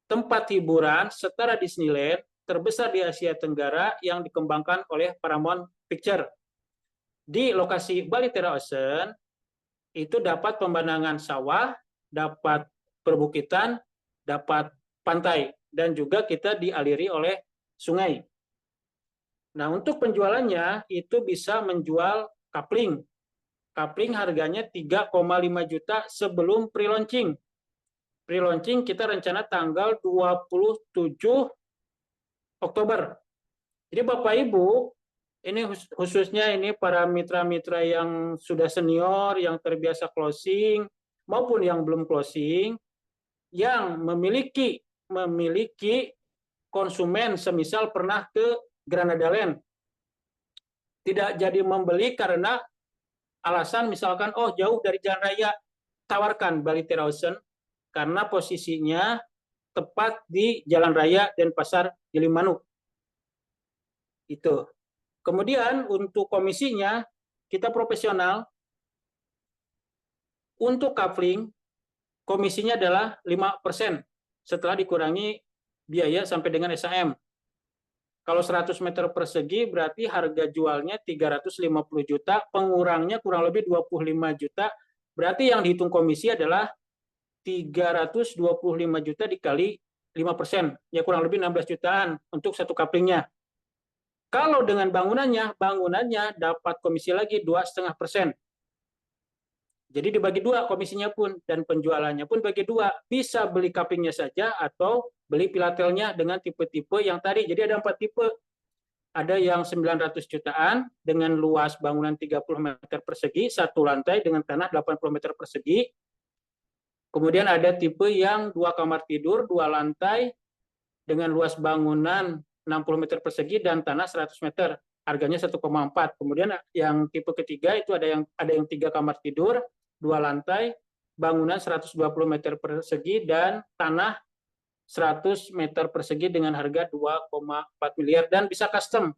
tempat hiburan setara Disneyland terbesar di Asia Tenggara yang dikembangkan oleh Paramount Picture. Di lokasi Baliter Ocean itu dapat pemandangan sawah, dapat perbukitan, dapat pantai, dan juga kita dialiri oleh sungai. Nah, untuk penjualannya itu bisa menjual kapling. Kapling harganya 3,5 juta sebelum pre-launching. Pre-launching kita rencana tanggal 27 Oktober. Jadi Bapak Ibu, ini khususnya ini para mitra-mitra yang sudah senior, yang terbiasa closing, maupun yang belum closing, yang memiliki konsumen semisal pernah ke Granada Land, tidak jadi membeli karena alasan misalkan, oh jauh dari jalan raya, tawarkan Baliter Ocean, karena posisinya tepat di Jalan Raya Denpasar Gilimanuk. Itu. Kemudian untuk komisinya kita profesional. Untuk coupling komisinya adalah 5% setelah dikurangi biaya sampai dengan SAM. Kalau 100 meter persegi berarti harga jualnya 350 juta, pengurangnya kurang lebih 25 juta. Berarti yang dihitung komisi adalah 325 juta dikali 5%, ya kurang lebih 16 jutaan untuk satu couplingnya. Kalau dengan bangunannya dapat komisi lagi 2,5%. Jadi dibagi dua komisinya pun, dan penjualannya pun bagi dua. Bisa beli couplingnya saja atau beli pilatelnya dengan tipe-tipe yang tadi. Jadi ada 4 tipe. Ada yang 900 jutaan dengan luas bangunan 30 meter persegi, satu lantai dengan tanah 80 meter persegi. Kemudian ada tipe yang 2 kamar tidur, 2 lantai dengan luas bangunan 60 meter persegi dan tanah 100 meter. Harganya 1,4. Kemudian yang tipe ketiga itu ada yang 3 kamar tidur, 2 lantai, bangunan 120 meter persegi dan tanah 100 meter persegi dengan harga 2,4 miliar dan bisa custom.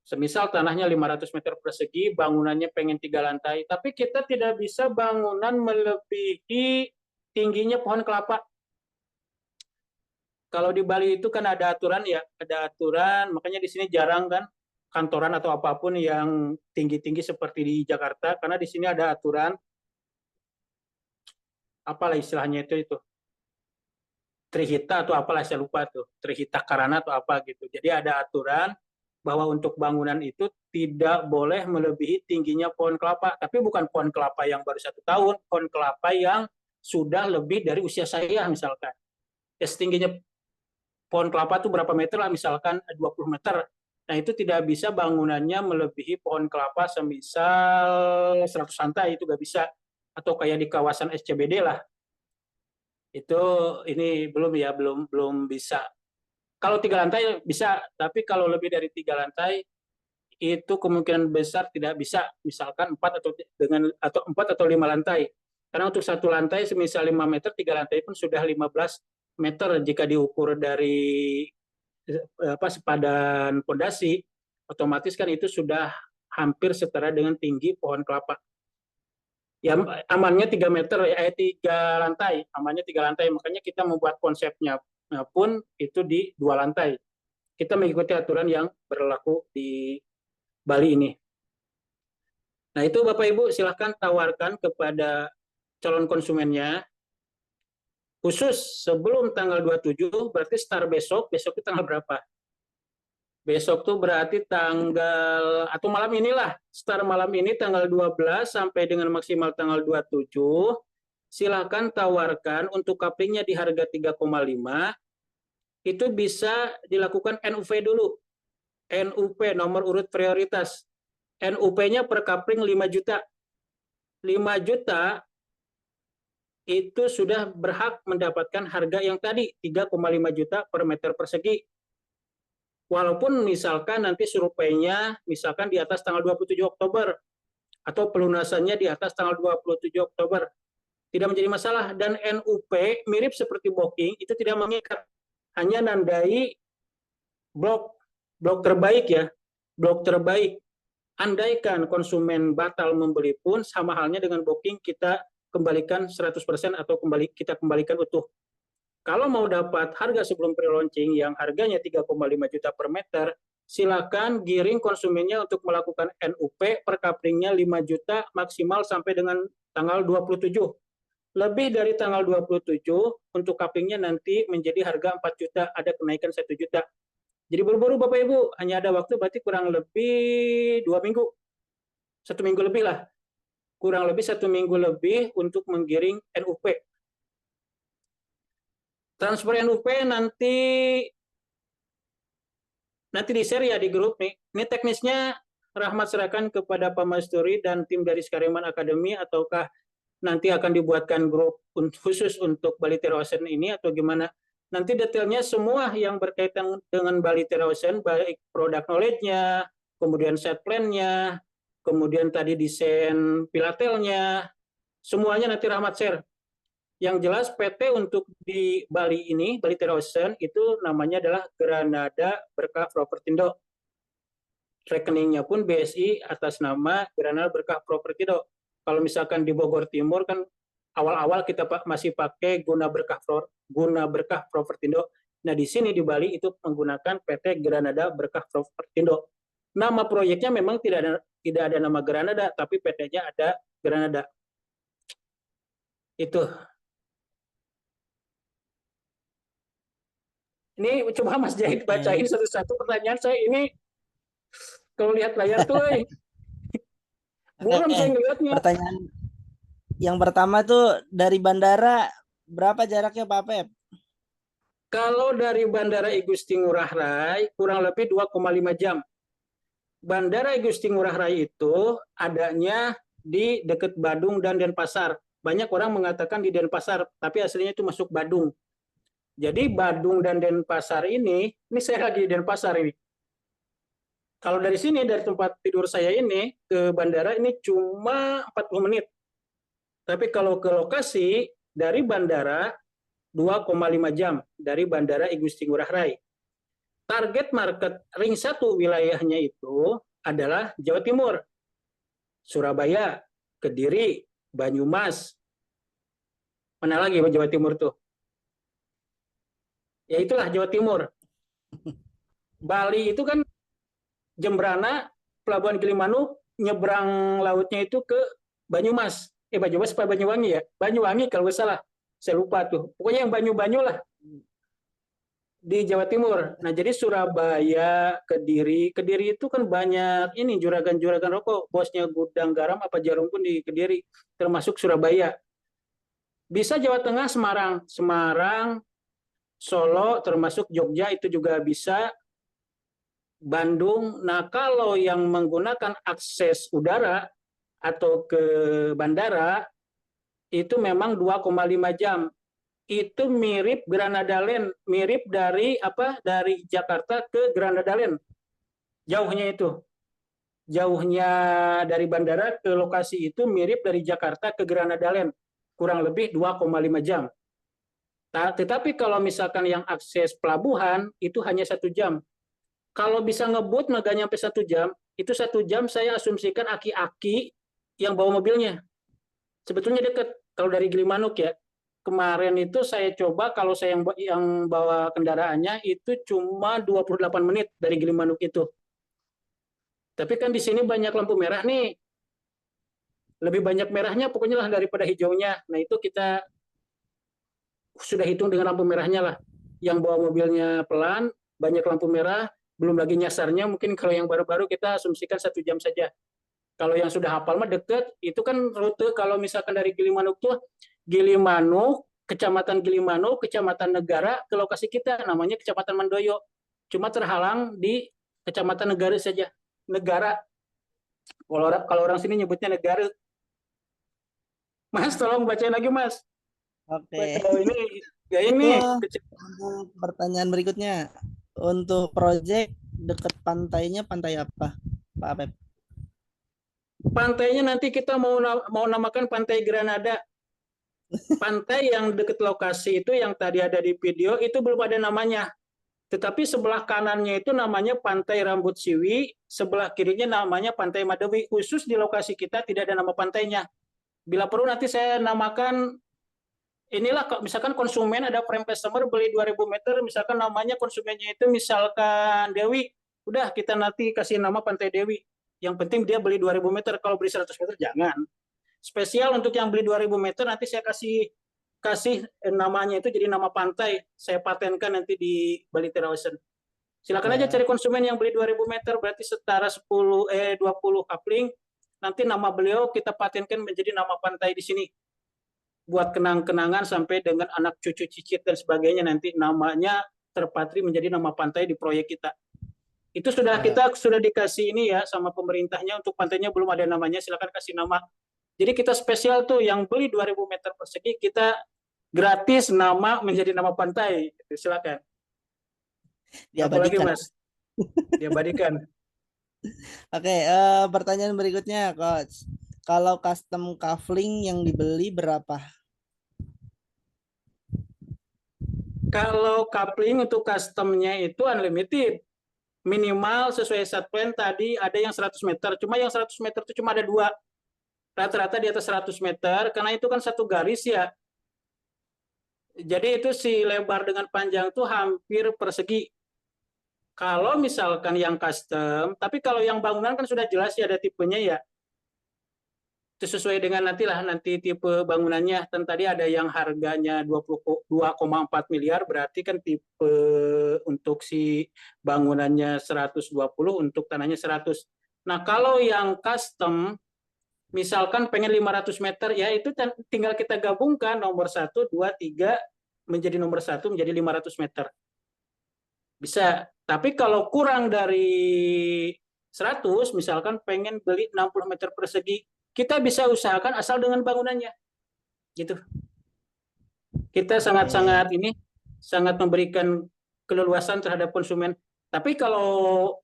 Semisal tanahnya 500 meter persegi, bangunannya pengen 3 lantai, tapi kita tidak bisa bangunan melebihi tingginya pohon kelapa. Kalau di Bali itu kan ada aturan ya, ada aturan, makanya di sini jarang kan kantoran atau apapun yang tinggi-tinggi seperti di Jakarta, karena di sini ada aturan, apalah istilahnya itu Trihita atau apalah, saya lupa tuh, Trihita Karana atau apa gitu. Jadi ada aturan bahwa untuk bangunan itu tidak boleh melebihi tingginya pohon kelapa, tapi bukan pohon kelapa yang baru 1 tahun, pohon kelapa yang sudah lebih dari usia saya misalkan. Ya, setingginya pohon kelapa itu berapa meter lah, misalkan 20 meter. Nah, itu tidak bisa bangunannya melebihi pohon kelapa semisal 100 lantai, itu nggak bisa. Atau kayak di kawasan SCBD lah. Itu ini belum bisa. Kalau 3 lantai bisa, tapi kalau lebih dari 3 lantai itu kemungkinan besar tidak bisa. Misalkan 4 atau 5 lantai. Karena untuk 1 lantai semisal 5 meter, 3 lantai pun sudah 15 meter jika diukur dari sepadan pondasi, otomatis kan itu sudah hampir setara dengan tinggi pohon kelapa. Ya, amannya 3 meter, 3 lantai, amannya 3 lantai. Makanya kita membuat konsepnya pun itu di 2 lantai. Kita mengikuti aturan yang berlaku di Bali ini. Nah, itu Bapak Ibu silahkan tawarkan kepada calon konsumennya, khusus sebelum tanggal 27, berarti start besok itu tanggal berapa? Besok tuh berarti tanggal, atau malam inilah, start malam ini tanggal 12 sampai dengan maksimal tanggal 27, silakan tawarkan untuk couplingnya di harga 3,5, itu bisa dilakukan NUP dulu. NUP, nomor urut prioritas. NUP-nya per coupling 5 juta. 5 juta itu sudah berhak mendapatkan harga yang tadi, 3,5 juta per meter persegi. Walaupun misalkan nanti surveinya misalkan di atas tanggal 27 Oktober atau pelunasannya di atas tanggal 27 Oktober, tidak menjadi masalah. Dan NUP mirip seperti booking, itu tidak mengikat, hanya nandai blok terbaik ya, blok terbaik. Andaikan konsumen batal membeli pun sama halnya dengan booking, kita kembalikan 100% atau kita kembalikan utuh. Kalau mau dapat harga sebelum pre-launching yang harganya 3,5 juta per meter, silakan giring konsumennya untuk melakukan NUP per couplingnya 5 juta maksimal sampai dengan tanggal 27. Lebih dari tanggal 27 untuk couplingnya nanti menjadi harga 4 juta, ada kenaikan 1 juta. Jadi buru-buru Bapak Ibu, hanya ada waktu berarti kurang lebih 2 minggu. 1 minggu lebih lah. Kurang lebih 1 minggu lebih untuk menggiring NUP. Transfer NUP nanti di-share ya di grup nih. Ini teknisnya Rahmat serahkan kepada Pak Masturi dan tim dari Skariman Academy, ataukah nanti akan dibuatkan grup khusus untuk Bali Ocean ini atau gimana? Nanti detailnya semua yang berkaitan dengan Bali Ocean, baik product knowledge-nya, kemudian set plan-nya, kemudian tadi desain pilatelnya, semuanya nanti Rahmat share. Yang jelas PT untuk di Bali ini, Bali Ocean, itu namanya adalah Granada Berkah Propertindo. Rekeningnya pun BSI atas nama Granada Berkah Propertindo. Kalau misalkan di Bogor Timur kan awal-awal kita masih pakai Guna Berkah Propertindo. Nah, di sini di Bali itu menggunakan PT Granada Berkah Propertindo. Nama proyeknya memang tidak ada nama Granada, tapi PT-nya ada Granada. Itu. Ini coba Mas Jahid bacain satu-satu pertanyaan saya ini. Kalau lihat layar tuh, buram saya ngeliatnya.
Pertanyaan yang pertama tuh, dari bandara berapa jaraknya Pak Pep?
Kalau dari Bandara I Gusti Ngurah Rai kurang lebih 2,5 jam. Bandara I Gusti Ngurah Rai itu adanya di dekat Badung dan Denpasar. Banyak orang mengatakan di Denpasar, tapi aslinya itu masuk Badung. Jadi Badung dan Denpasar ini saya lagi di Denpasar ini. Kalau dari sini, dari tempat tidur saya ini ke bandara ini cuma 40 menit. Tapi kalau ke lokasi dari bandara 2,5 jam dari Bandara I Gusti Ngurah Rai. Target market ring 1 wilayahnya itu adalah Jawa Timur. Surabaya, Kediri, Banyumas. Mana lagi Jawa Timur tuh? Ya itulah Jawa Timur. Bali itu kan Jembrana, Pelabuhan Gilimanuk, nyebrang lautnya itu ke Banyumas. Banyumas apa Banyuwangi ya? Banyuwangi kalau nggak salah. Saya lupa tuh. Pokoknya yang Banyu-Banyu lah di Jawa Timur. Nah, jadi Surabaya, Kediri itu kan banyak ini juragan-juragan rokok. Bosnya Gudang Garam apa Jarum pun di Kediri, termasuk Surabaya. Bisa Jawa Tengah, Semarang, Solo, termasuk Jogja itu juga bisa. Bandung. Nah, kalau yang menggunakan akses udara atau ke bandara itu memang 2,5 jam. Itu mirip Granada Land, mirip dari Jakarta ke Granada Land. Jauhnya itu. Jauhnya dari bandara ke lokasi itu mirip dari Jakarta ke Granada Land. Kurang lebih 2,5 jam. Tetapi kalau misalkan yang akses pelabuhan itu hanya 1 jam. Kalau bisa ngebut nggak nyampe 1 jam, itu 1 jam saya asumsikan aki-aki yang bawa mobilnya. Sebetulnya dekat. Kalau dari Gilimanuk ya, kemarin itu saya coba kalau saya yang bawa kendaraannya itu cuma 28 menit dari Gilimanuk itu. Tapi kan di sini banyak lampu merah nih. Lebih banyak merahnya pokoknya lah daripada hijaunya. Nah itu kita sudah hitung dengan lampu merahnya lah. Yang bawa mobilnya pelan, banyak lampu merah, belum lagi nyasarnya, mungkin kalau yang baru-baru kita asumsikan 1 jam saja. Kalau yang sudah hafal mah deket, itu kan rute kalau misalkan dari Gilimanuk tuh, Gilimanuk, Kecamatan Gilimanuk, Kecamatan Negara, ke lokasi kita namanya Kecamatan Mandoyo. Cuma terhalang di Kecamatan Negara saja. Negara. Kalau orang sini nyebutnya negara. Mas, tolong bacain lagi, Mas.
Oke.
Kalau ini, ya ini.
Untuk pertanyaan berikutnya. Untuk proyek dekat pantainya pantai apa, Pak Apep?
Pantainya nanti kita mau namakan Pantai Granada. Pantai yang dekat lokasi itu yang tadi ada di video itu belum ada namanya. Tetapi sebelah kanannya itu namanya Pantai Rambut Siwi, sebelah kirinya namanya Pantai Madewi. Khusus di lokasi kita tidak ada nama pantainya. Bila perlu nanti saya namakan, inilah misalkan konsumen ada frame customer beli 2000 meter, misalkan namanya konsumennya itu misalkan Dewi, udah kita nanti kasih nama Pantai Dewi. Yang penting dia beli 2000 meter, kalau beli 100 meter jangan. Spesial untuk yang beli 2000 meter nanti saya kasih namanya itu jadi nama pantai, saya patenkan nanti di Bali Terrawasen. Silakan aja cari konsumen yang beli 2000 meter, berarti setara 20 coupling, nanti nama beliau kita patenkan menjadi nama pantai di sini. Buat kenang-kenangan sampai dengan anak cucu cicit dan sebagainya, nanti namanya terpatri menjadi nama pantai di proyek kita. Itu kita sudah dikasih ini ya sama pemerintahnya, untuk pantainya belum ada namanya, silakan kasih nama. Jadi kita spesial tuh yang beli 2000 meter persegi kita gratis nama menjadi nama pantai. Silakan. Apalagi Mas? Diabadikan.
Oke, pertanyaan berikutnya, Coach. Kalau custom kafling yang dibeli berapa?
Kalau coupling untuk customnya itu unlimited. Minimal sesuai set plan tadi ada yang 100 meter. Cuma yang 100 meter itu cuma ada 2. Rata-rata di atas 100 meter, karena itu kan satu garis ya. Jadi itu si lebar dengan panjang itu hampir persegi. Kalau misalkan yang custom, tapi kalau yang bangunan kan sudah jelas ya ada tipenya ya. Itu sesuai dengan nanti tipe bangunannya. Dan tadi ada yang harganya 22,4 miliar, berarti kan tipe untuk si bangunannya 120, untuk tanahnya 100. Nah, kalau yang custom, misalkan pengen 500 meter, ya itu tinggal kita gabungkan nomor 1, 2, 3, menjadi nomor 1, menjadi 500 meter. Bisa. Tapi kalau kurang dari 100, misalkan pengen beli 60 meter persegi, kita bisa usahakan asal dengan bangunannya. Gitu. Kita sangat-sangat memberikan keleluasan terhadap konsumen. Tapi kalau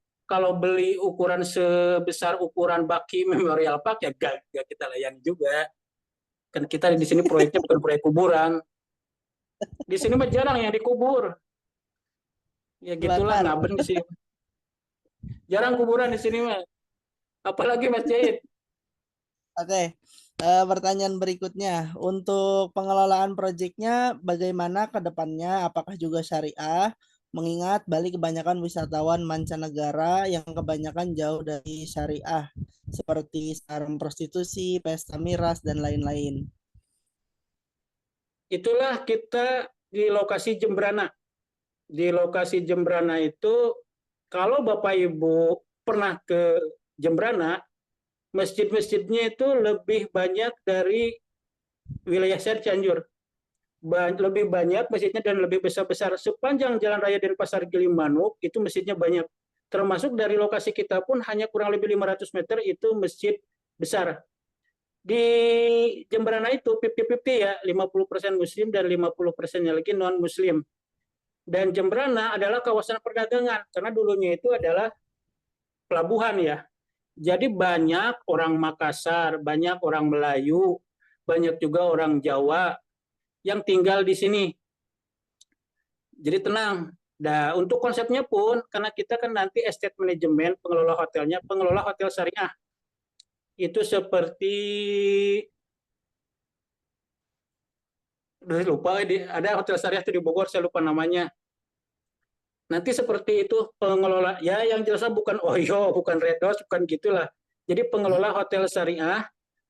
beli ukuran sebesar ukuran Baki Memorial Park ya gak kita layani juga. Kan kita di sini proyeknya bukan proyek kuburan. Di sini mah jarang yang dikubur. Ya gitulah, ngaben sih. Jarang kuburan di sini mah. Apalagi Mas Jahid.
Oke, pertanyaan berikutnya. Untuk pengelolaan proyeknya bagaimana ke depannya? Apakah juga syariah? Mengingat Bali kebanyakan wisatawan mancanegara yang kebanyakan jauh dari syariah, seperti sarang prostitusi, pesta miras, dan lain-lain.
Itulah kita di lokasi Jembrana. Di lokasi Jembrana itu, kalau Bapak Ibu pernah ke Jembrana, masjid-masjidnya itu lebih banyak dari wilayah saya Cianjur. Lebih banyak masjidnya dan lebih besar-besar. Sepanjang Jalan Raya Denpasar Gilimanuk itu masjidnya banyak. Termasuk dari lokasi kita pun hanya kurang lebih 500 meter itu masjid besar. Di Jembrana itu 50-50 ya, 50% muslim dan 50%-nya lagi non-muslim. Dan Jembrana adalah kawasan perdagangan, karena dulunya itu adalah pelabuhan ya. Jadi banyak orang Makassar, banyak orang Melayu, banyak juga orang Jawa yang tinggal di sini. Jadi tenang. Nah, untuk konsepnya pun, karena kita kan nanti estate management, pengelola hotelnya, pengelola hotel syariah. Itu seperti, lupa, ada hotel syariah itu di Bogor, saya lupa namanya. Nanti seperti itu pengelola, ya yang jelasnya bukan Oyo, bukan Redos, bukan gitulah. Jadi pengelola hotel syariah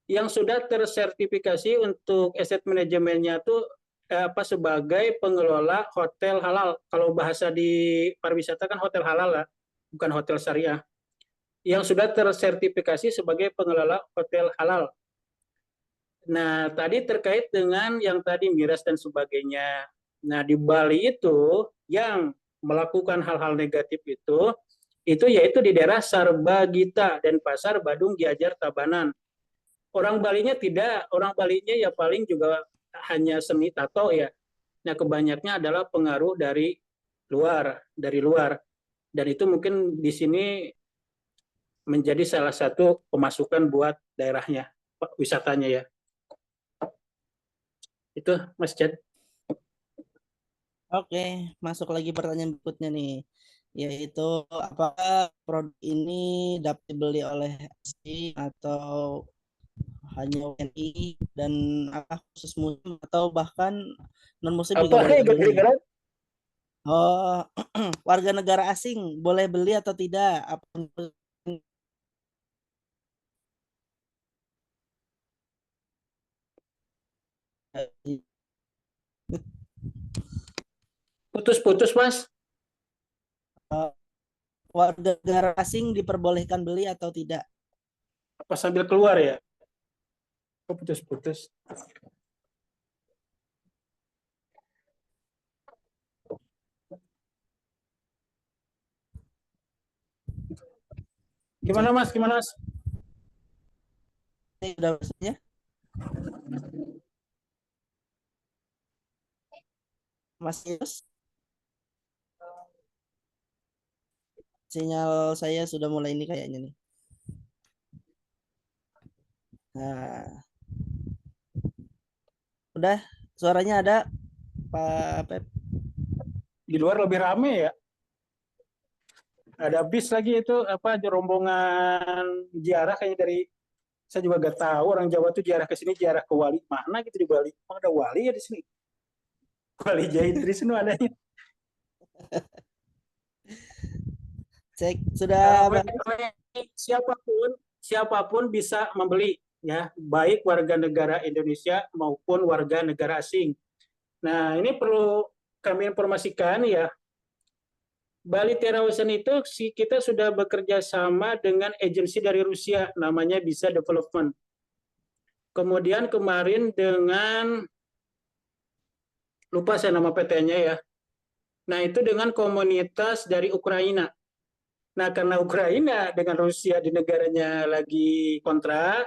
yang sudah tersertifikasi untuk asset manajemennya itu sebagai pengelola hotel halal. Kalau bahasa di pariwisata kan hotel halal lah, bukan hotel syariah. Yang sudah tersertifikasi sebagai pengelola hotel halal. Nah, tadi terkait dengan yang tadi miras dan sebagainya. Nah, di Bali itu yang melakukan hal-hal negatif itu yaitu di daerah Sarbagita dan Pasar Badung Giajar Tabanan. Orang Balinya tidak, orang Balinya ya paling juga hanya seni tato ya. Nah, kebanyaknya adalah pengaruh dari luar. Dan itu mungkin di sini menjadi salah satu pemasukan buat daerahnya, wisatanya ya. Itu Mas Jad.
Oke, masuk lagi pertanyaan berikutnya nih, yaitu apakah produk ini dapat dibeli oleh asing atau hanya WNI, dan apa khusus muslim atau bahkan non muslim juga boleh beli? Oh, warga negara asing boleh beli atau tidak? Apa
Putus-putus Mas.
warga negara asing diperbolehkan beli atau tidak?
Apa sambil keluar ya? Kok putus-putus? Gimana Mas? Gimana Mas?
Ini udah maksudnya? Mas Yus? Sinyal saya sudah mulai ini kayaknya nih. Nah, udah suaranya ada Pak Pep?
Di luar lebih rame ya. Ada bis lagi itu rombongan ziarah kayaknya dari, saya juga gak tahu orang Jawa tuh ziarah ke sini, ziarah ke wali mana gitu di Bali. Emang ada wali ya di sini? Wali Jaidri semua adanya.
Cek sudah
siapapun bisa membeli ya, baik warga negara Indonesia maupun warga negara asing. Nah, ini perlu kami informasikan ya. Bali Terrawasan itu kita sudah bekerja sama dengan agensi dari Rusia, namanya Bisa Development. Kemudian kemarin dengan, lupa saya nama PT-nya ya. Nah, itu dengan komunitas dari Ukraina. Nah, karena Ukraina dengan Rusia di negaranya lagi kontra,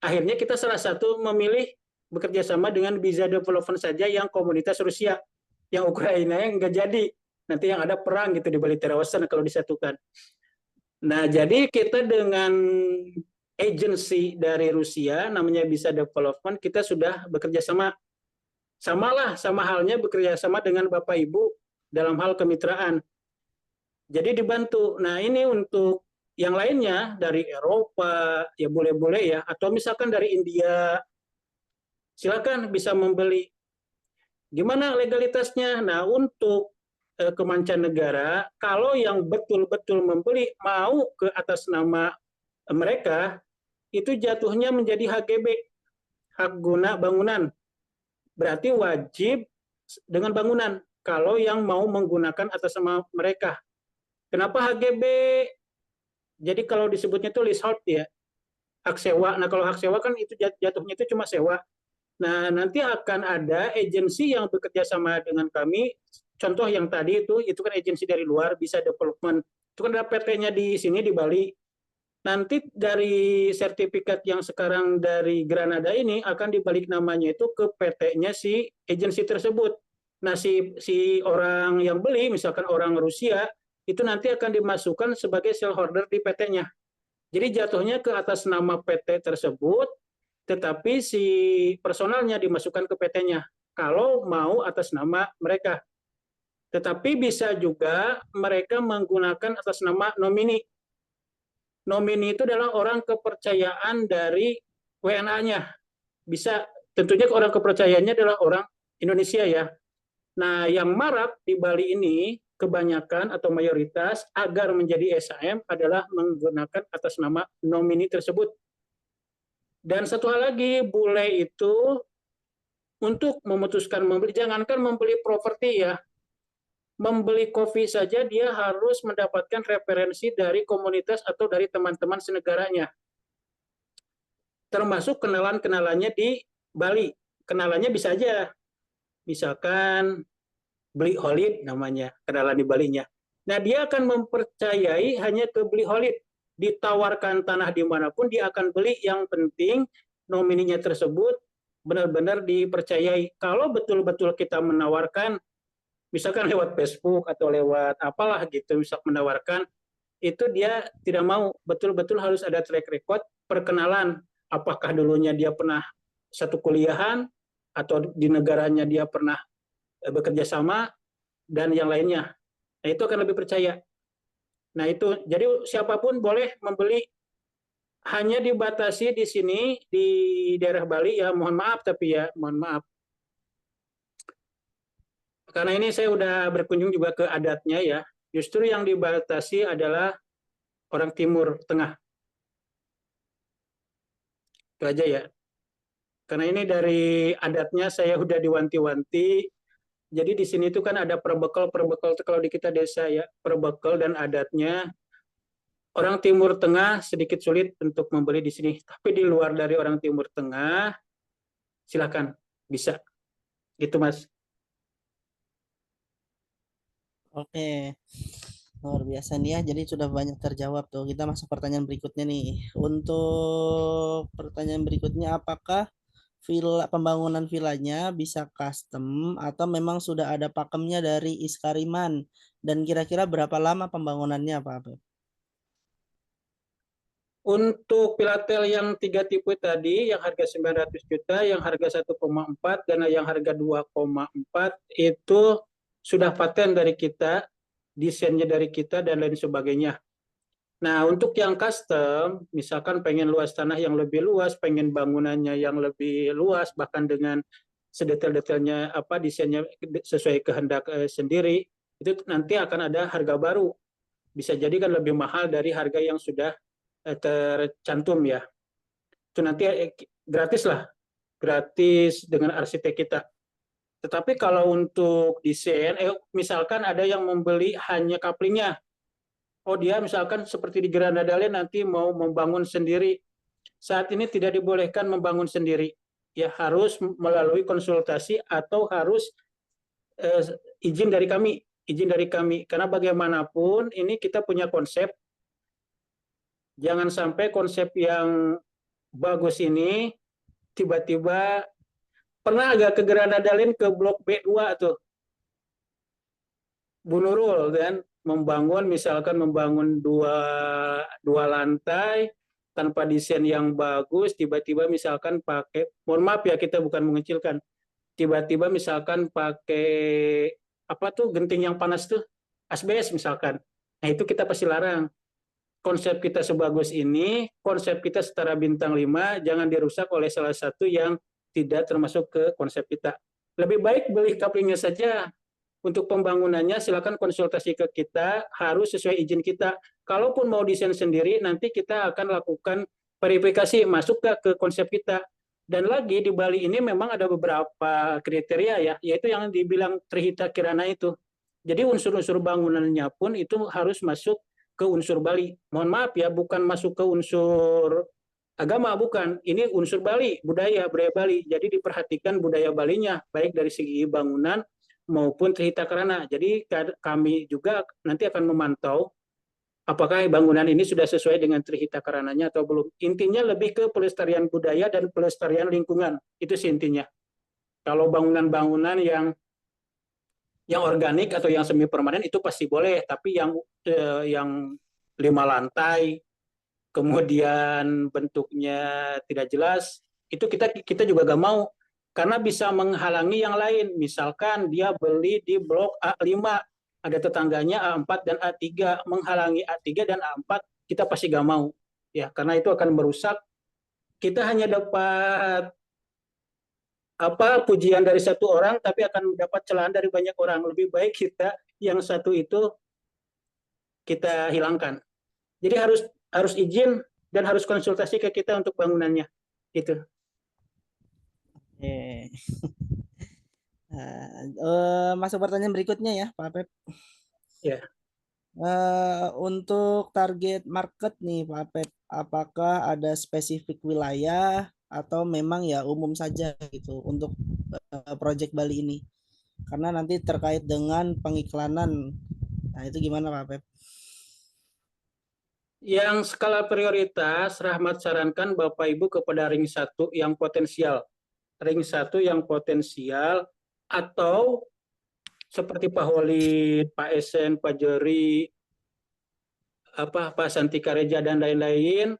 akhirnya kita salah satu memilih bekerja sama dengan Bisa Development saja yang komunitas Rusia. Yang Ukraina yang nggak jadi. Nanti yang ada perang gitu di Bali Terrawasan kalau disatukan. Nah, jadi kita dengan agensi dari Rusia, namanya Bisa Development, kita sudah bekerja sama. Sama halnya bekerja sama dengan Bapak Ibu dalam hal kemitraan. Jadi dibantu. Nah, ini untuk yang lainnya dari Eropa, ya boleh-boleh ya. Atau misalkan dari India, silakan bisa membeli. Gimana legalitasnya? Nah, untuk ke mancanegara, kalau yang betul-betul membeli mau ke atas nama mereka, itu jatuhnya menjadi HGB, hak guna bangunan. Berarti wajib dengan bangunan kalau yang mau menggunakan atas nama mereka. Kenapa HGB? Jadi kalau disebutnya itu leasehold ya, hak sewa. Nah kalau hak sewa kan itu jatuhnya itu cuma sewa. Nah nanti akan ada agensi yang bekerja sama dengan kami. Contoh yang tadi itu kan agensi dari luar, bisa development. Itu kan ada PT-nya di sini di Bali. Nanti dari sertifikat yang sekarang dari Granada ini akan dibalik namanya itu ke PT-nya si agensi tersebut. Nah si orang yang beli, misalkan orang Rusia, itu nanti akan dimasukkan sebagai shareholder di PT-nya. Jadi jatuhnya ke atas nama PT tersebut, tetapi si personalnya dimasukkan ke PT-nya. Kalau mau atas nama mereka. Tetapi bisa juga mereka menggunakan atas nama nomini. Nomini itu adalah orang kepercayaan dari WNA-nya. Bisa, tentunya orang kepercayaannya adalah orang Indonesia ya. Nah, yang marak di Bali ini kebanyakan atau mayoritas agar menjadi SHM adalah menggunakan atas nama nomini tersebut. Dan satu hal lagi, bule itu untuk memutuskan membeli, jangankan membeli properti ya, membeli kopi saja dia harus mendapatkan referensi dari komunitas atau dari teman-teman senegaranya. Termasuk kenalan-kenalannya di Bali. Kenalannya bisa aja. Misalkan Beli Holid namanya, kenalan di Balinya. Nah, dia akan mempercayai hanya ke Beli Holid. Ditawarkan tanah dimanapun, dia akan beli. Yang penting nomininya tersebut benar-benar dipercayai. Kalau betul-betul kita menawarkan, misalkan lewat Facebook atau lewat apalah gitu, bisa menawarkan, itu dia tidak mau. Betul-betul harus ada track record perkenalan. Apakah dulunya dia pernah satu kuliahan, atau di negaranya dia pernah bekerja sama, dan yang lainnya. Nah, itu akan lebih percaya. Nah, itu jadi siapapun boleh membeli, hanya dibatasi di sini di daerah Bali ya, mohon maaf tapi ya, mohon maaf. Karena ini saya udah berkunjung juga ke adatnya ya, justru yang dibatasi adalah orang Timur Tengah. Itu aja ya. Karena ini dari adatnya saya udah diwanti-wanti. Jadi di sini itu kan ada perbekal kalau di kita desa ya, perbekal dan adatnya. Orang Timur Tengah sedikit sulit untuk membeli di sini, tapi di luar dari orang Timur Tengah silakan bisa. Gitu Mas.
Oke, luar biasa nih ya. Jadi sudah banyak terjawab tuh. Kita masuk pertanyaan berikutnya nih. Untuk pertanyaan berikutnya, apakah pembangunan villanya bisa custom atau memang sudah ada pakemnya dari Iskariman? Dan kira-kira berapa lama pembangunannya, Pak Abel?
Untuk Pilatel yang 3 tipe tadi, yang harga 900 juta, yang harga 1,4, dan yang harga 2,4, itu sudah paten dari kita, desainnya dari kita, dan lain sebagainya. Nah, untuk yang custom, misalkan pengen luas tanah yang lebih luas, pengen bangunannya yang lebih luas, bahkan dengan sedetail-detailnya apa desainnya sesuai kehendak sendiri, itu nanti akan ada harga baru. Bisa jadi kan lebih mahal dari harga yang sudah tercantum ya. Itu nanti gratis lah, gratis dengan arsitek kita. Tetapi kalau untuk desain, misalkan ada yang membeli hanya kaplingnya, oh dia misalkan seperti di Granada nanti mau membangun sendiri. Saat ini tidak dibolehkan membangun sendiri, ya harus melalui konsultasi atau harus izin dari kami, karena bagaimanapun ini kita punya konsep. Jangan sampai konsep yang bagus ini tiba-tiba, pernah agak ke Granada ke blok B2 tuh, Bu Nurul kan misalkan membangun dua lantai tanpa desain yang bagus, tiba-tiba misalkan pakai, mohon maaf ya kita bukan mengecilkan, tiba-tiba misalkan pakai apa tuh genting yang panas tuh, asbes misalkan. Nah itu kita pasti larang. Konsep kita sebagus ini, konsep kita setara bintang 5, jangan dirusak oleh salah satu yang tidak termasuk ke konsep kita. Lebih baik beli kaplingnya saja, Untuk pembangunannya silakan konsultasi ke kita, harus sesuai izin kita. Kalaupun mau desain sendiri, nanti kita akan lakukan verifikasi masuk ke konsep kita. Dan lagi di Bali ini memang ada beberapa kriteria ya, yaitu yang dibilang Trihita Kirana itu. Jadi unsur-unsur bangunannya pun itu harus masuk ke unsur Bali. Mohon maaf ya, bukan masuk ke unsur agama, bukan. Ini unsur Bali, budaya Bali. Jadi diperhatikan budaya Balinya, baik dari segi bangunan maupun Trihita Karana. Jadi kami juga nanti akan memantau apakah bangunan ini sudah sesuai dengan Trihita Karananya atau belum. Intinya lebih ke pelestarian budaya dan pelestarian lingkungan. Itu sih intinya. Kalau bangunan-bangunan yang organik atau yang semi permanen itu pasti boleh, tapi yang 5 lantai kemudian bentuknya tidak jelas, itu kita juga gak mau, karena bisa menghalangi yang lain. Misalkan dia beli di blok A5, ada tetangganya A4 dan A3, menghalangi A3 dan A4, kita pasti gak mau ya, karena itu akan merusak. Kita hanya dapat pujian dari satu orang, tapi akan mendapat celaan dari banyak orang. Lebih baik kita yang satu itu kita hilangkan. Jadi harus izin dan harus konsultasi ke kita untuk bangunannya. Gitu.
Masuk pertanyaan berikutnya ya, Pak Pep.
Ya.
Untuk target market nih, Pak Pep, apakah ada spesifik wilayah atau memang ya umum saja gitu untuk proyek Bali ini? Karena nanti terkait dengan pengiklanan. Nah, itu gimana Pak Pep?
Yang skala prioritas, Rahmat sarankan Bapak Ibu kepada ring 1 yang potensial. Ring 1 yang potensial, atau seperti Pak Holid, Pak Esen, Pak Jeri, Pak Santika Reja dan lain-lain,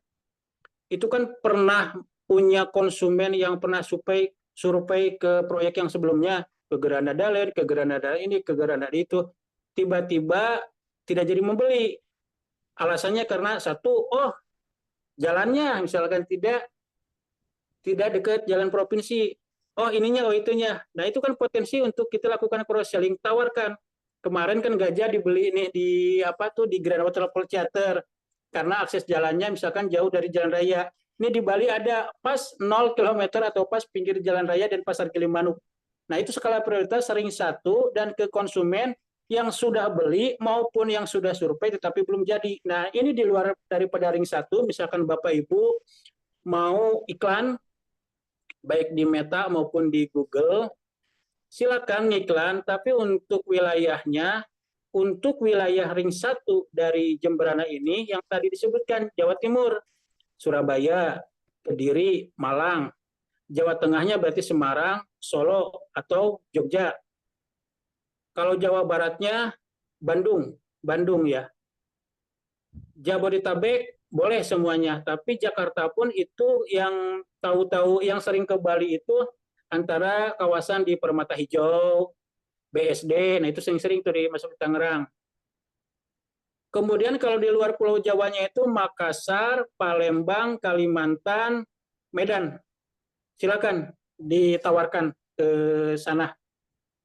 itu kan pernah punya konsumen yang pernah survei ke proyek yang sebelumnya, ke Granada Land, ke Granada ini, ke Granada itu, tiba-tiba tidak jadi membeli. Alasannya karena satu, jalannya misalkan tidak dekat jalan provinsi. Ininya, itunya. Nah, itu kan potensi untuk kita lakukan cross selling, tawarkan. Kemarin kan Gajah dibeli ini di Grand Hotel Theater karena akses jalannya misalkan jauh dari jalan raya. Ini di Bali ada pas 0 km atau pas pinggir jalan raya dan Pasar Gilimanuk. Nah, itu skala prioritas ring 1 dan ke konsumen yang sudah beli maupun yang sudah survei tetapi belum jadi. Nah, ini di luar daripada ring 1, misalkan Bapak Ibu mau iklan baik di Meta maupun di Google, silakan ngiklan, tapi untuk wilayahnya, untuk wilayah ring 1 dari Jemberana ini yang tadi disebutkan, Jawa Timur, Surabaya, Kediri, Malang. Jawa Tengahnya berarti Semarang, Solo, atau Jogja. Kalau Jawa Baratnya Bandung ya. Jabodetabek boleh semuanya, tapi Jakarta pun itu yang tahu-tahu yang sering ke Bali itu antara kawasan di Permata Hijau, BSD, nah itu sering-sering tuh masuk ke Tangerang. Kemudian kalau di luar Pulau Jawanya itu Makassar, Palembang, Kalimantan, Medan. Silakan ditawarkan ke sana.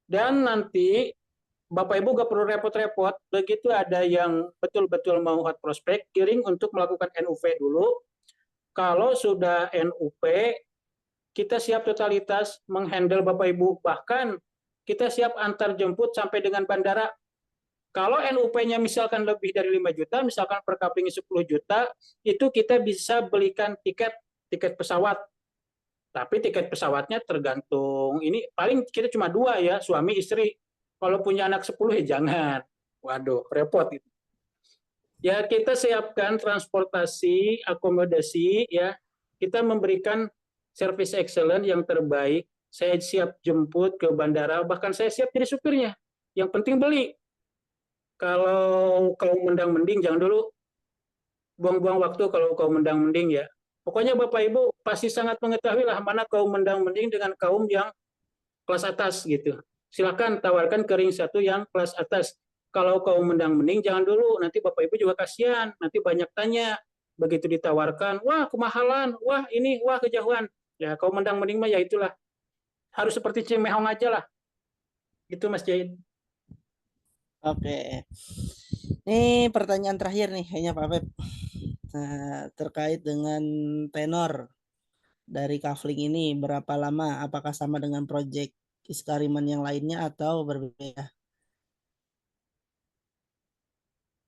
Dan nanti Bapak Ibu gak perlu repot-repot, begitu ada yang betul-betul mau hot prospect, kirim untuk melakukan NUP dulu. Kalau sudah NUP, kita siap totalitas menghandle Bapak Ibu, bahkan kita siap antar jemput sampai dengan bandara. Kalau NUP-nya misalkan lebih dari 5 juta, misalkan per kapling 10 juta, itu kita bisa belikan tiket pesawat. Tapi tiket pesawatnya tergantung, ini paling kita cuma 2 ya, suami istri. Kalau punya anak 10 ya jangan. Waduh, repot itu. Ya, kita siapkan transportasi, akomodasi ya. Kita memberikan service excellent yang terbaik. Saya siap jemput ke bandara, bahkan saya siap jadi supirnya. Yang penting beli. Kalau kaum mendang-mending jangan dulu buang-buang waktu kalau kaum mendang-mending ya. Pokoknya Bapak Ibu pasti sangat mengetahui lah mana kaum mendang-mending dengan kaum yang kelas atas gitu. Silakan tawarkan ke ring 1 yang kelas atas. Kalau kaum mendang-mending jangan dulu, nanti Bapak Ibu juga kasihan, nanti banyak tanya. Begitu ditawarkan, wah kemahalan, wah ini, wah kejauhan. Ya kaum mendang-mending mah ya itulah. Harus seperti Cimehong aja lah. Itu Mas Jahid.
Oke. Ini pertanyaan terakhir nih kayaknya Pak Pep. Terkait dengan tenor dari kafling ini berapa lama? Apakah sama dengan proyek Iskariman yang lainnya atau berbeda?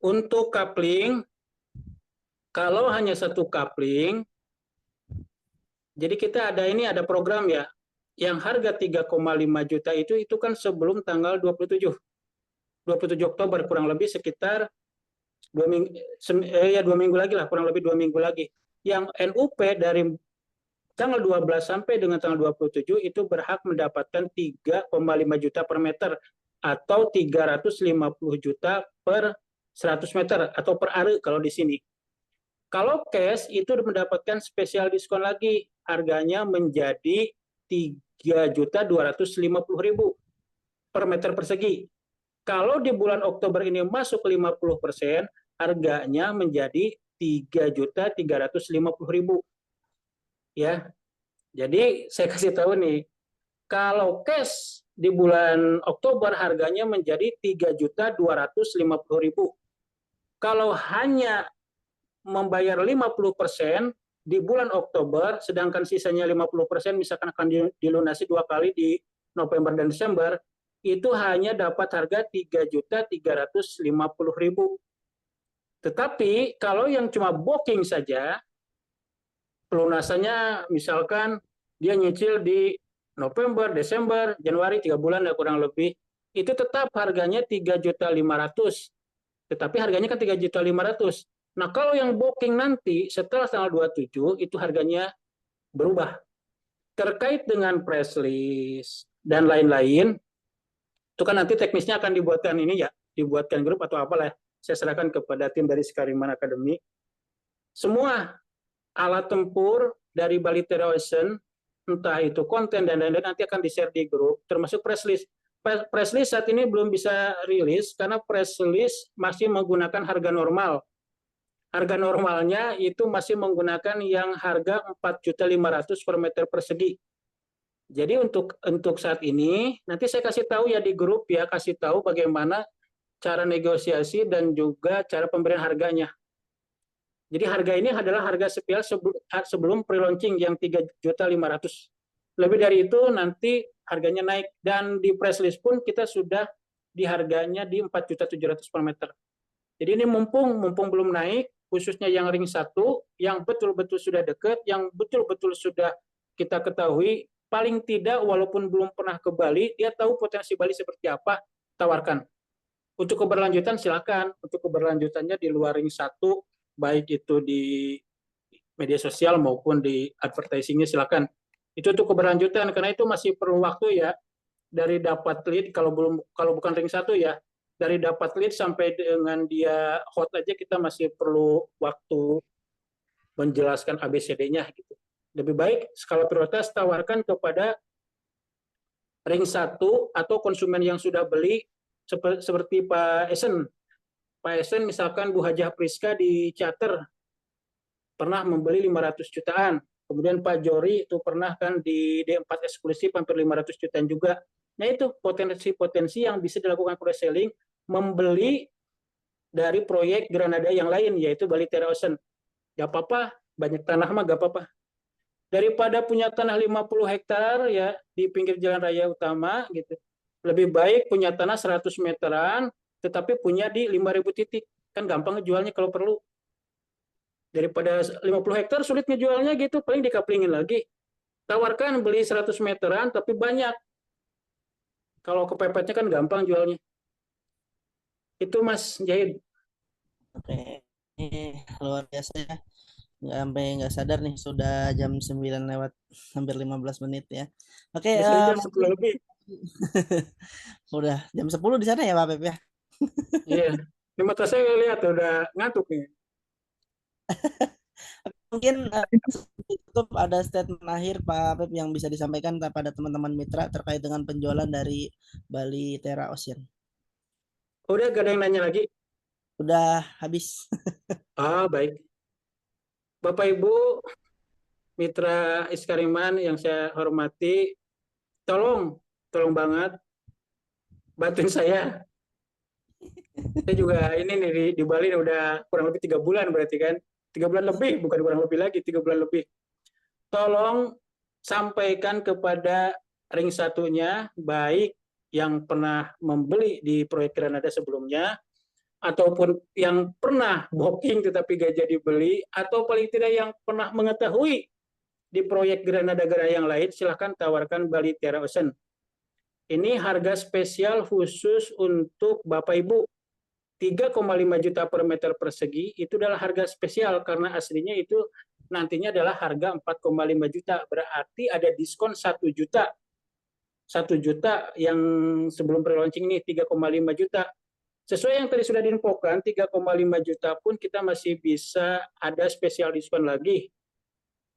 Untuk coupling, kalau hanya satu coupling, jadi kita ada program ya, yang harga 3,5 juta itu kan sebelum tanggal 27 Oktober, kurang lebih sekitar 2 minggu, ya 2 minggu lagi lah, kurang lebih 2 minggu lagi. Yang NUP dari tanggal 12 sampai dengan tanggal 27 itu berhak mendapatkan 3,5 juta per meter atau 350 juta per 100 meter atau per are kalau di sini. Kalau cash itu mendapatkan spesial diskon lagi, harganya menjadi 3.250.000 per meter persegi. Kalau di bulan Oktober ini masuk 50%, harganya menjadi 3.350.000. Ya. Jadi saya kasih tahu nih, kalau cash di bulan Oktober harganya menjadi 3.250.000. Kalau hanya membayar 50% di bulan Oktober, sedangkan sisanya 50% misalkan akan dilunasi 2 kali di November dan Desember, itu hanya dapat harga 3.350.000. Tetapi kalau yang cuma booking saja, pelunasannya misalkan dia nyicil di November, Desember, Januari, 3 bulan ya kurang lebih, itu tetap harganya 3.500.000. Tetapi harganya kan 3.500.000. Nah, kalau yang booking nanti setelah tanggal 27 itu harganya berubah. Terkait dengan press list dan lain-lain, itu kan nanti teknisnya akan dibuatkan ini ya, dibuatkan grup atau apalah. Saya serahkan kepada tim dari Iskariman Academy. Semua alat tempur dari Balita Ocean, entah itu konten dan lain-lain, nanti akan di-share di grup, termasuk press list. Press list saat ini belum bisa rilis karena press list masih menggunakan harga normal. Harga normalnya itu masih menggunakan yang harga 4.500.000 per meter persegi. Jadi untuk saat ini nanti saya kasih tahu ya di grup ya, kasih tahu bagaimana cara negosiasi dan juga cara pemberian harganya. Jadi harga ini adalah harga spesial sebelum pre-launching yang 3.500.000. Lebih dari itu nanti harganya naik, dan di press list pun kita sudah di harganya di 4.700.000 per meter. Jadi ini mumpung belum naik, khususnya yang ring 1 yang betul-betul sudah dekat, yang betul-betul sudah kita ketahui, paling tidak walaupun belum pernah ke Bali, dia tahu potensi Bali seperti apa, tawarkan. Untuk keberlanjutan silakan, untuk keberlanjutannya di luar ring 1, baik itu di media sosial maupun di advertisingnya silakan. Itu untuk keberlanjutan, karena itu masih perlu waktu ya, dari dapat lead, kalau bukan ring 1 ya, dari dapat lead sampai dengan dia hot aja kita masih perlu waktu menjelaskan ABCD-nya gitu. Lebih baik skala prioritas tawarkan kepada ring 1 atau konsumen yang sudah beli, seperti Pak Esen. Pak Esen misalkan Bu Hajah Priska di Charter pernah membeli 500 jutaan. Kemudian Pak Jori itu pernah kan di D4 eksklusif hampir 500 jutaan juga. Nah itu potensi-potensi yang bisa dilakukan cross-selling, membeli dari proyek Granada yang lain, yaitu Bali Terra Ocean. Gak apa-apa, banyak tanah mah gak apa-apa. Daripada punya tanah 50 hektar ya di pinggir jalan raya utama gitu. Lebih baik punya tanah 100 meteran, tetapi punya di 5.000 titik. Kan gampang ngejualnya kalau perlu. Daripada 50 hektar sulit ngejualnya gitu, paling dikaplingin lagi. Tawarkan beli 100 meteran, tapi banyak. Kalau kepepetnya kan gampang jualnya. Itu Mas Jahid.
Oke, ini luar biasa ya. Nggak sadar nih sudah jam 9 lewat hampir 15 menit ya. Oke,
Biasanya jam 10 lebih.
udah jam 10 di sana ya Pak Pep ya.
Iya. Di mata saya lihat udah ngantuk nih.
Mungkin cukup ada statement akhir Pak Pep yang bisa disampaikan pada teman-teman mitra terkait dengan penjualan dari Bali Terra Ocean.
Udah gak ada yang nanya lagi?
Udah habis.
Baik. Bapak Ibu mitra Iskariman yang saya hormati, tolong banget bantuin saya. Saya juga ini nih di Bali udah kurang lebih 3 bulan berarti kan. 3 bulan lebih, bukan kurang lebih lagi, 3 bulan lebih. Tolong sampaikan kepada ring satunya, baik yang pernah membeli di proyek Granada sebelumnya, ataupun yang pernah booking tetapi gak jadi beli, atau paling tidak yang pernah mengetahui di proyek Granada yang lain, silahkan tawarkan Bali Terra Ocean. Ini harga spesial khusus untuk Bapak Ibu. 3,5 juta per meter persegi itu adalah harga spesial karena aslinya itu nantinya adalah harga 4,5 juta. Berarti ada diskon 1 juta. 1 juta yang sebelum pre-launching ini 3,5 juta. Sesuai yang tadi sudah diinfokan, 3,5 juta pun kita masih bisa ada spesial diskon lagi.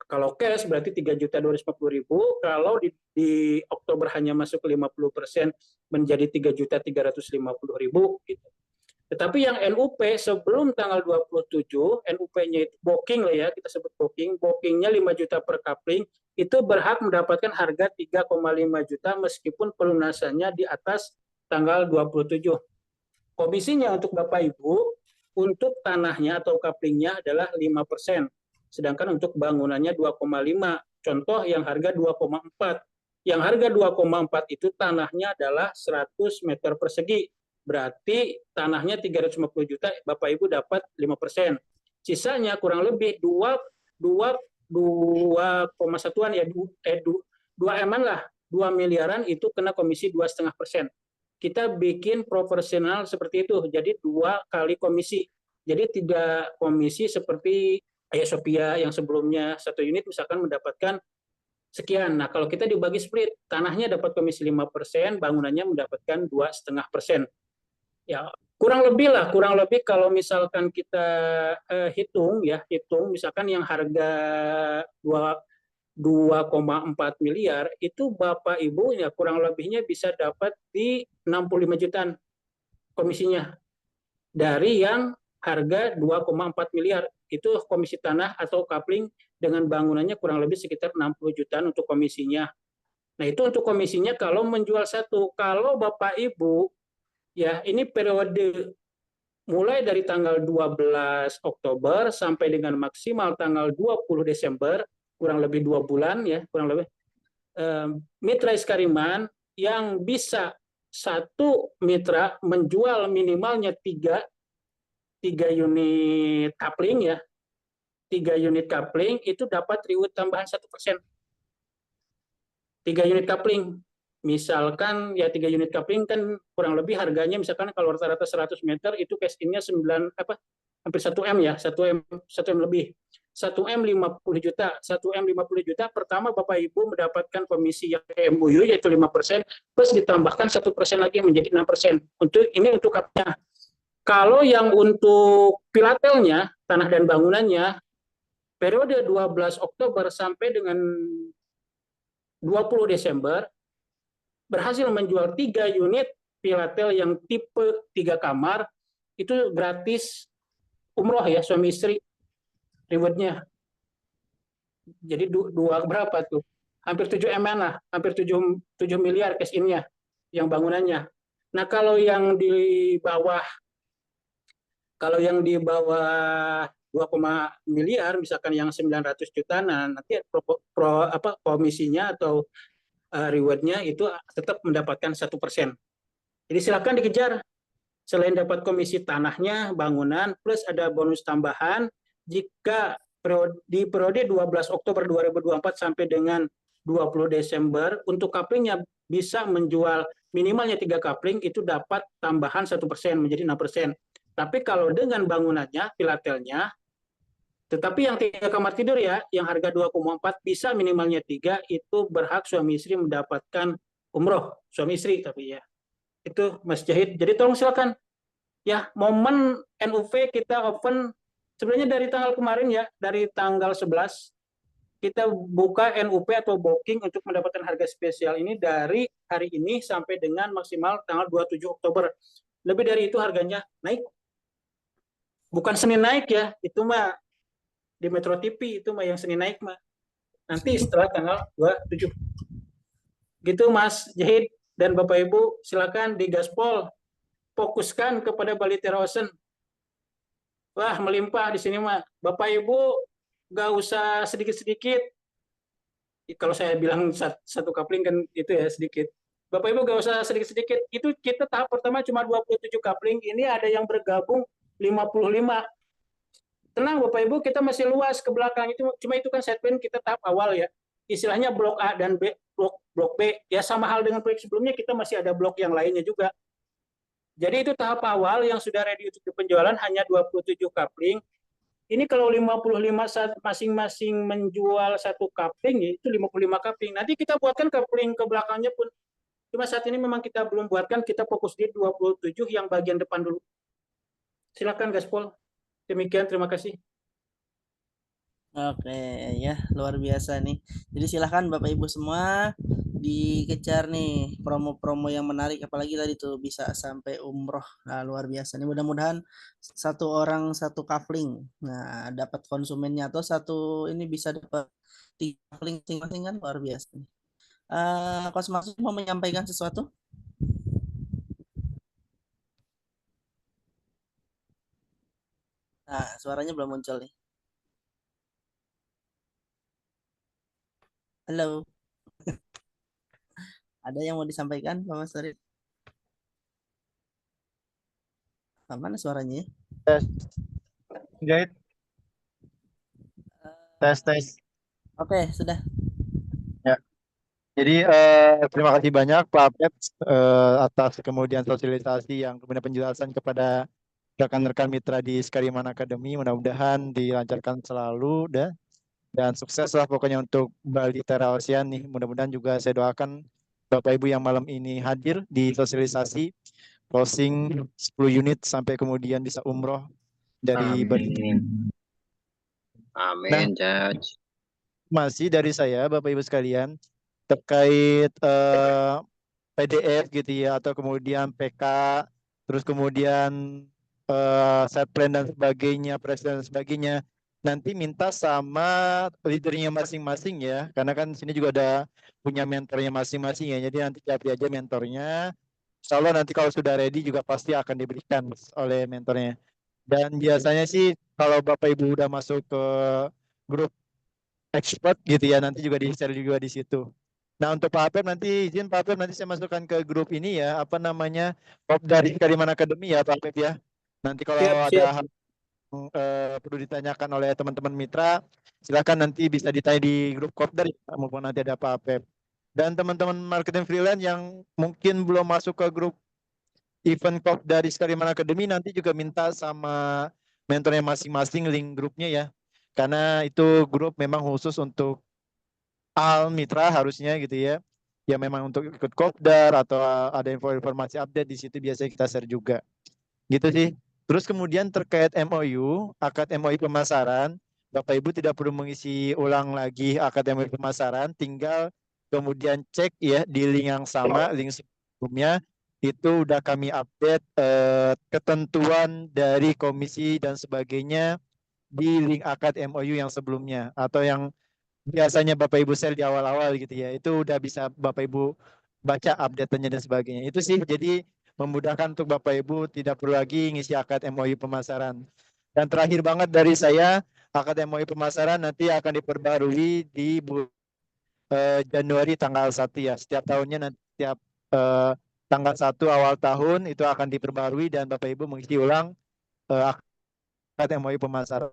Kalau cash berarti 3.250.000. Kalau di Oktober hanya masuk ke 50% menjadi 3.350.000 gitu. Tetapi yang NUP sebelum tanggal 27, NUP-nya itu booking lah ya, kita sebut booking, bookingnya 5 juta per coupling, itu berhak mendapatkan harga 3,5 juta meskipun pelunasannya di atas tanggal 27. Komisinya untuk Bapak Ibu, untuk tanahnya atau couplingnya adalah 5%, sedangkan untuk bangunannya 2,5. Contoh yang harga 2,4. Yang harga 2,4 itu tanahnya adalah 100 meter persegi. Berarti tanahnya 350 juta, Bapak Ibu dapat 5%. Sisanya kurang lebih 2,1-an ya, 2 M-an lah, 2 miliaran itu kena komisi 2,5%. Kita bikin proporsional seperti itu, jadi 2 kali komisi. Jadi tidak komisi seperti Ayah Sophia yang sebelumnya 1 unit misalkan mendapatkan sekian. Nah, kalau kita dibagi split, tanahnya dapat komisi 5%, bangunannya mendapatkan 2,5%. Ya, kurang lebih kalau misalkan kita hitung misalkan yang harga 2,4 miliar itu Bapak Ibu ya kurang lebihnya bisa dapat di 65 jutaan komisinya dari yang harga 2,4 miliar itu komisi tanah atau coupling dengan bangunannya kurang lebih sekitar 60 jutaan untuk komisinya. Nah, itu untuk komisinya kalau menjual satu. Kalau Bapak Ibu ya, ini periode mulai dari tanggal 12 Oktober sampai dengan maksimal tanggal 20 Desember, kurang lebih 2 bulan ya, kurang lebih. Mitra Eskariman yang bisa satu mitra menjual minimalnya 3 unit coupling ya, 3 unit coupling itu dapat reward tambahan 1%. 3 unit coupling. Misalkan ya 3 unit coupling kan kurang lebih harganya misalkan kalau rata-rata 100 meter itu cash in-nya hampir 1 M ya, 1 M lebih. 1 M 50 juta. 1 M 50 juta pertama Bapak Ibu mendapatkan komisi yang MOU yaitu 5% plus ditambahkan 1% lagi menjadi 6%. Untuk kapnya. Kalau yang untuk pilatelnya, tanah dan bangunannya periode 12 Oktober sampai dengan 20 Desember berhasil menjual 3 unit pilatel yang tipe 3 kamar, itu gratis umroh ya, suami istri rewardnya. Jadi berapa tuh? Hampir 7 M lah, hampir 7 miliar cash in-nya yang bangunannya. Nah, kalau yang di bawah 2, miliar, misalkan yang 900 juta, nah nanti komisinya atau rewardnya itu tetap mendapatkan 1%. Jadi silakan dikejar. Selain dapat komisi tanahnya, bangunan, plus ada bonus tambahan jika di periode 12 Oktober 2024 sampai dengan 20 Desember untuk couplingnya bisa menjual minimalnya 3 coupling itu dapat tambahan 1% menjadi 6%. Tapi kalau dengan bangunannya, pilatelnya, tetapi yang 3 kamar tidur ya, yang harga 2,4 bisa minimalnya 3, itu berhak suami istri mendapatkan umroh. Suami istri tapi ya. Itu Mas Jahid. Jadi tolong silakan. Ya, momen NUV kita open sebenarnya dari tanggal kemarin ya, dari tanggal 11 kita buka NUP atau booking untuk mendapatkan harga spesial ini dari hari ini sampai dengan maksimal tanggal 27 Oktober. Lebih dari itu harganya naik. Bukan Senin naik ya, itu mah di Metro TV itu mah yang Senin naik mah. Nanti setelah tanggal 27. Gitu Mas Jahid dan Bapak Ibu, silakan di gaspol fokuskan kepada Balitera Ocean. Wah, melimpah di sini mah. Bapak Ibu nggak usah sedikit-sedikit. Kalau saya bilang satu coupling kan itu ya sedikit. Bapak Ibu nggak usah sedikit-sedikit. Itu kita tahap pertama cuma 27 coupling. Ini ada yang bergabung 55. Tenang Bapak Ibu, kita masih luas ke belakang. Cuma itu kan segmen kita tahap awal ya. Istilahnya blok A dan B, blok B. Ya sama hal dengan proyek sebelumnya, kita masih ada blok yang lainnya juga. Jadi itu tahap awal yang sudah ready untuk penjualan hanya 27 coupling. Ini kalau 55 masing-masing menjual satu coupling, ya itu 55 coupling. Nanti kita buatkan coupling ke belakangnya pun. Cuma saat ini memang kita belum buatkan, kita fokus di 27 yang bagian depan dulu. Silakan Gaspol. Demikian, terima kasih.
Oke ya, luar biasa nih. Jadi silahkan Bapak Ibu semua dikejar nih promo-promo yang menarik, apalagi tadi tuh bisa sampai umroh. Nah, luar biasa nih. Mudah-mudahan satu orang satu kafling. Nah, dapat konsumennya atau satu ini bisa dapat 3 kafling masing-masing kan luar biasa nih. Coach Maksud mau menyampaikan sesuatu? Nah, suaranya belum muncul nih. Halo. Ada yang mau disampaikan, Pak Mas Farid? Mana suaranya ya?
Tes. Jahit. Tes.
Oke, sudah.
Ya. Jadi terima kasih banyak Pak Apep atas kemudian sosialisasi yang kemudian penjelasan kepada rekan-rekan mitra di Skariman Academy. Mudah-mudahan dilancarkan selalu dan sukses lah pokoknya untuk Balitera Ocean nih. Mudah-mudahan juga saya doakan Bapak Ibu yang malam ini hadir di sosialisasi closing 10 unit sampai kemudian bisa umroh dari Balitera.
Amin, Judge.
Masih dari saya Bapak Ibu sekalian terkait PDF gitu ya atau kemudian PK terus kemudian set plan dan sebagainya, presiden dan sebagainya nanti minta sama leadernya masing-masing ya karena kan sini juga ada punya mentornya masing-masing ya jadi nanti cari aja mentornya. Insya Allah nanti kalau sudah ready juga pasti akan diberikan oleh mentornya dan biasanya sih kalau Bapak Ibu udah masuk ke grup expert gitu ya nanti juga di-share juga di situ. Nah untuk Pak Apep nanti izin Pak Apep nanti saya masukkan ke grup ini ya apa namanya dari Kariman Academy ya Pak Apep ya. Nanti kalau
Siap,
ada
siap.
hal yang perlu ditanyakan oleh teman-teman mitra silakan nanti bisa ditanya di grup Kopdar ya, maupun nanti ada Pak Apep. Dan teman-teman marketing freelance yang mungkin belum masuk ke grup event Kopdar dari Kariman Academy nanti juga minta sama mentornya masing-masing link grupnya ya. Karena itu grup memang khusus untuk mitra harusnya gitu ya. Ya memang untuk ikut kopdar atau ada informasi update di situ biasanya kita share juga. Gitu sih. Terus kemudian terkait MOU, akad MOU pemasaran, Bapak Ibu tidak perlu mengisi ulang lagi akad MOU pemasaran, tinggal kemudian cek ya di link yang sama, link sebelumnya itu udah kami update ketentuan dari komisi dan sebagainya di link akad MOU yang sebelumnya atau yang biasanya Bapak Ibu share di awal-awal gitu ya. Itu udah bisa Bapak Ibu baca update-nya dan sebagainya. Itu sih jadi memudahkan untuk Bapak Ibu tidak perlu lagi ngisi akad MOU pemasaran. Dan terakhir banget dari saya, akad MOU pemasaran nanti akan diperbarui di Januari tanggal 1 ya. Setiap tahunnya nanti setiap tanggal 1 awal tahun itu akan diperbarui dan Bapak Ibu mengisi ulang akad MOU pemasaran.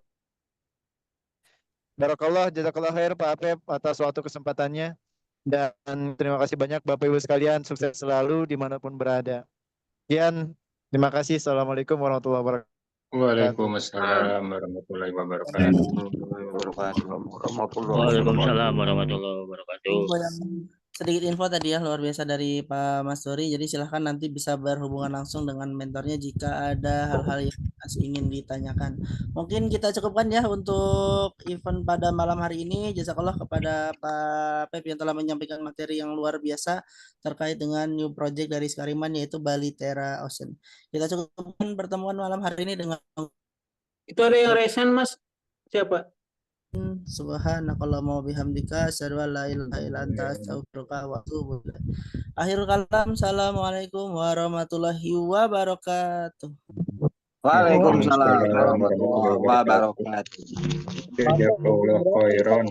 Barakallah, jazakallah khair Pak Apep atas waktu kesempatannya. Dan terima kasih banyak Bapak Ibu sekalian, sukses selalu dimanapun berada. Sekian, terima kasih. Assalamualaikum warahmatullahi wabarakatuh.
Waalaikumsalam warahmatullahi wabarakatuh. Waalaikumsalam warahmatullahi wabarakatuh.
Info yang sedikit info tadi ya luar biasa dari Pak Mas Dori. Jadi silahkan nanti bisa berhubungan langsung dengan mentornya jika ada hal-hal yang masih ingin ditanyakan. Mungkin kita cukupkan ya untuk event pada malam hari ini. Jazakallah kepada Pak Pep yang telah menyampaikan materi yang luar biasa terkait dengan new project dari Skariman yaitu Balitera Ocean. Kita cukupkan pertemuan malam hari ini dengan
Itu ada yang resen, Mas. Siapa?
Subhanakallahumma wa bihamdika asyhadu an la ilaha illa anta astaghfiruka wa atubu ilaik. Akhirul kalam, assalamualaikum warahmatullahi wabarakatuh.
Waalaikumsalam
Waalaikumsalam
warahmatullahi
warahmatullahi wabarakatuh.
wabarakatuh.
Jazakallahu khairan.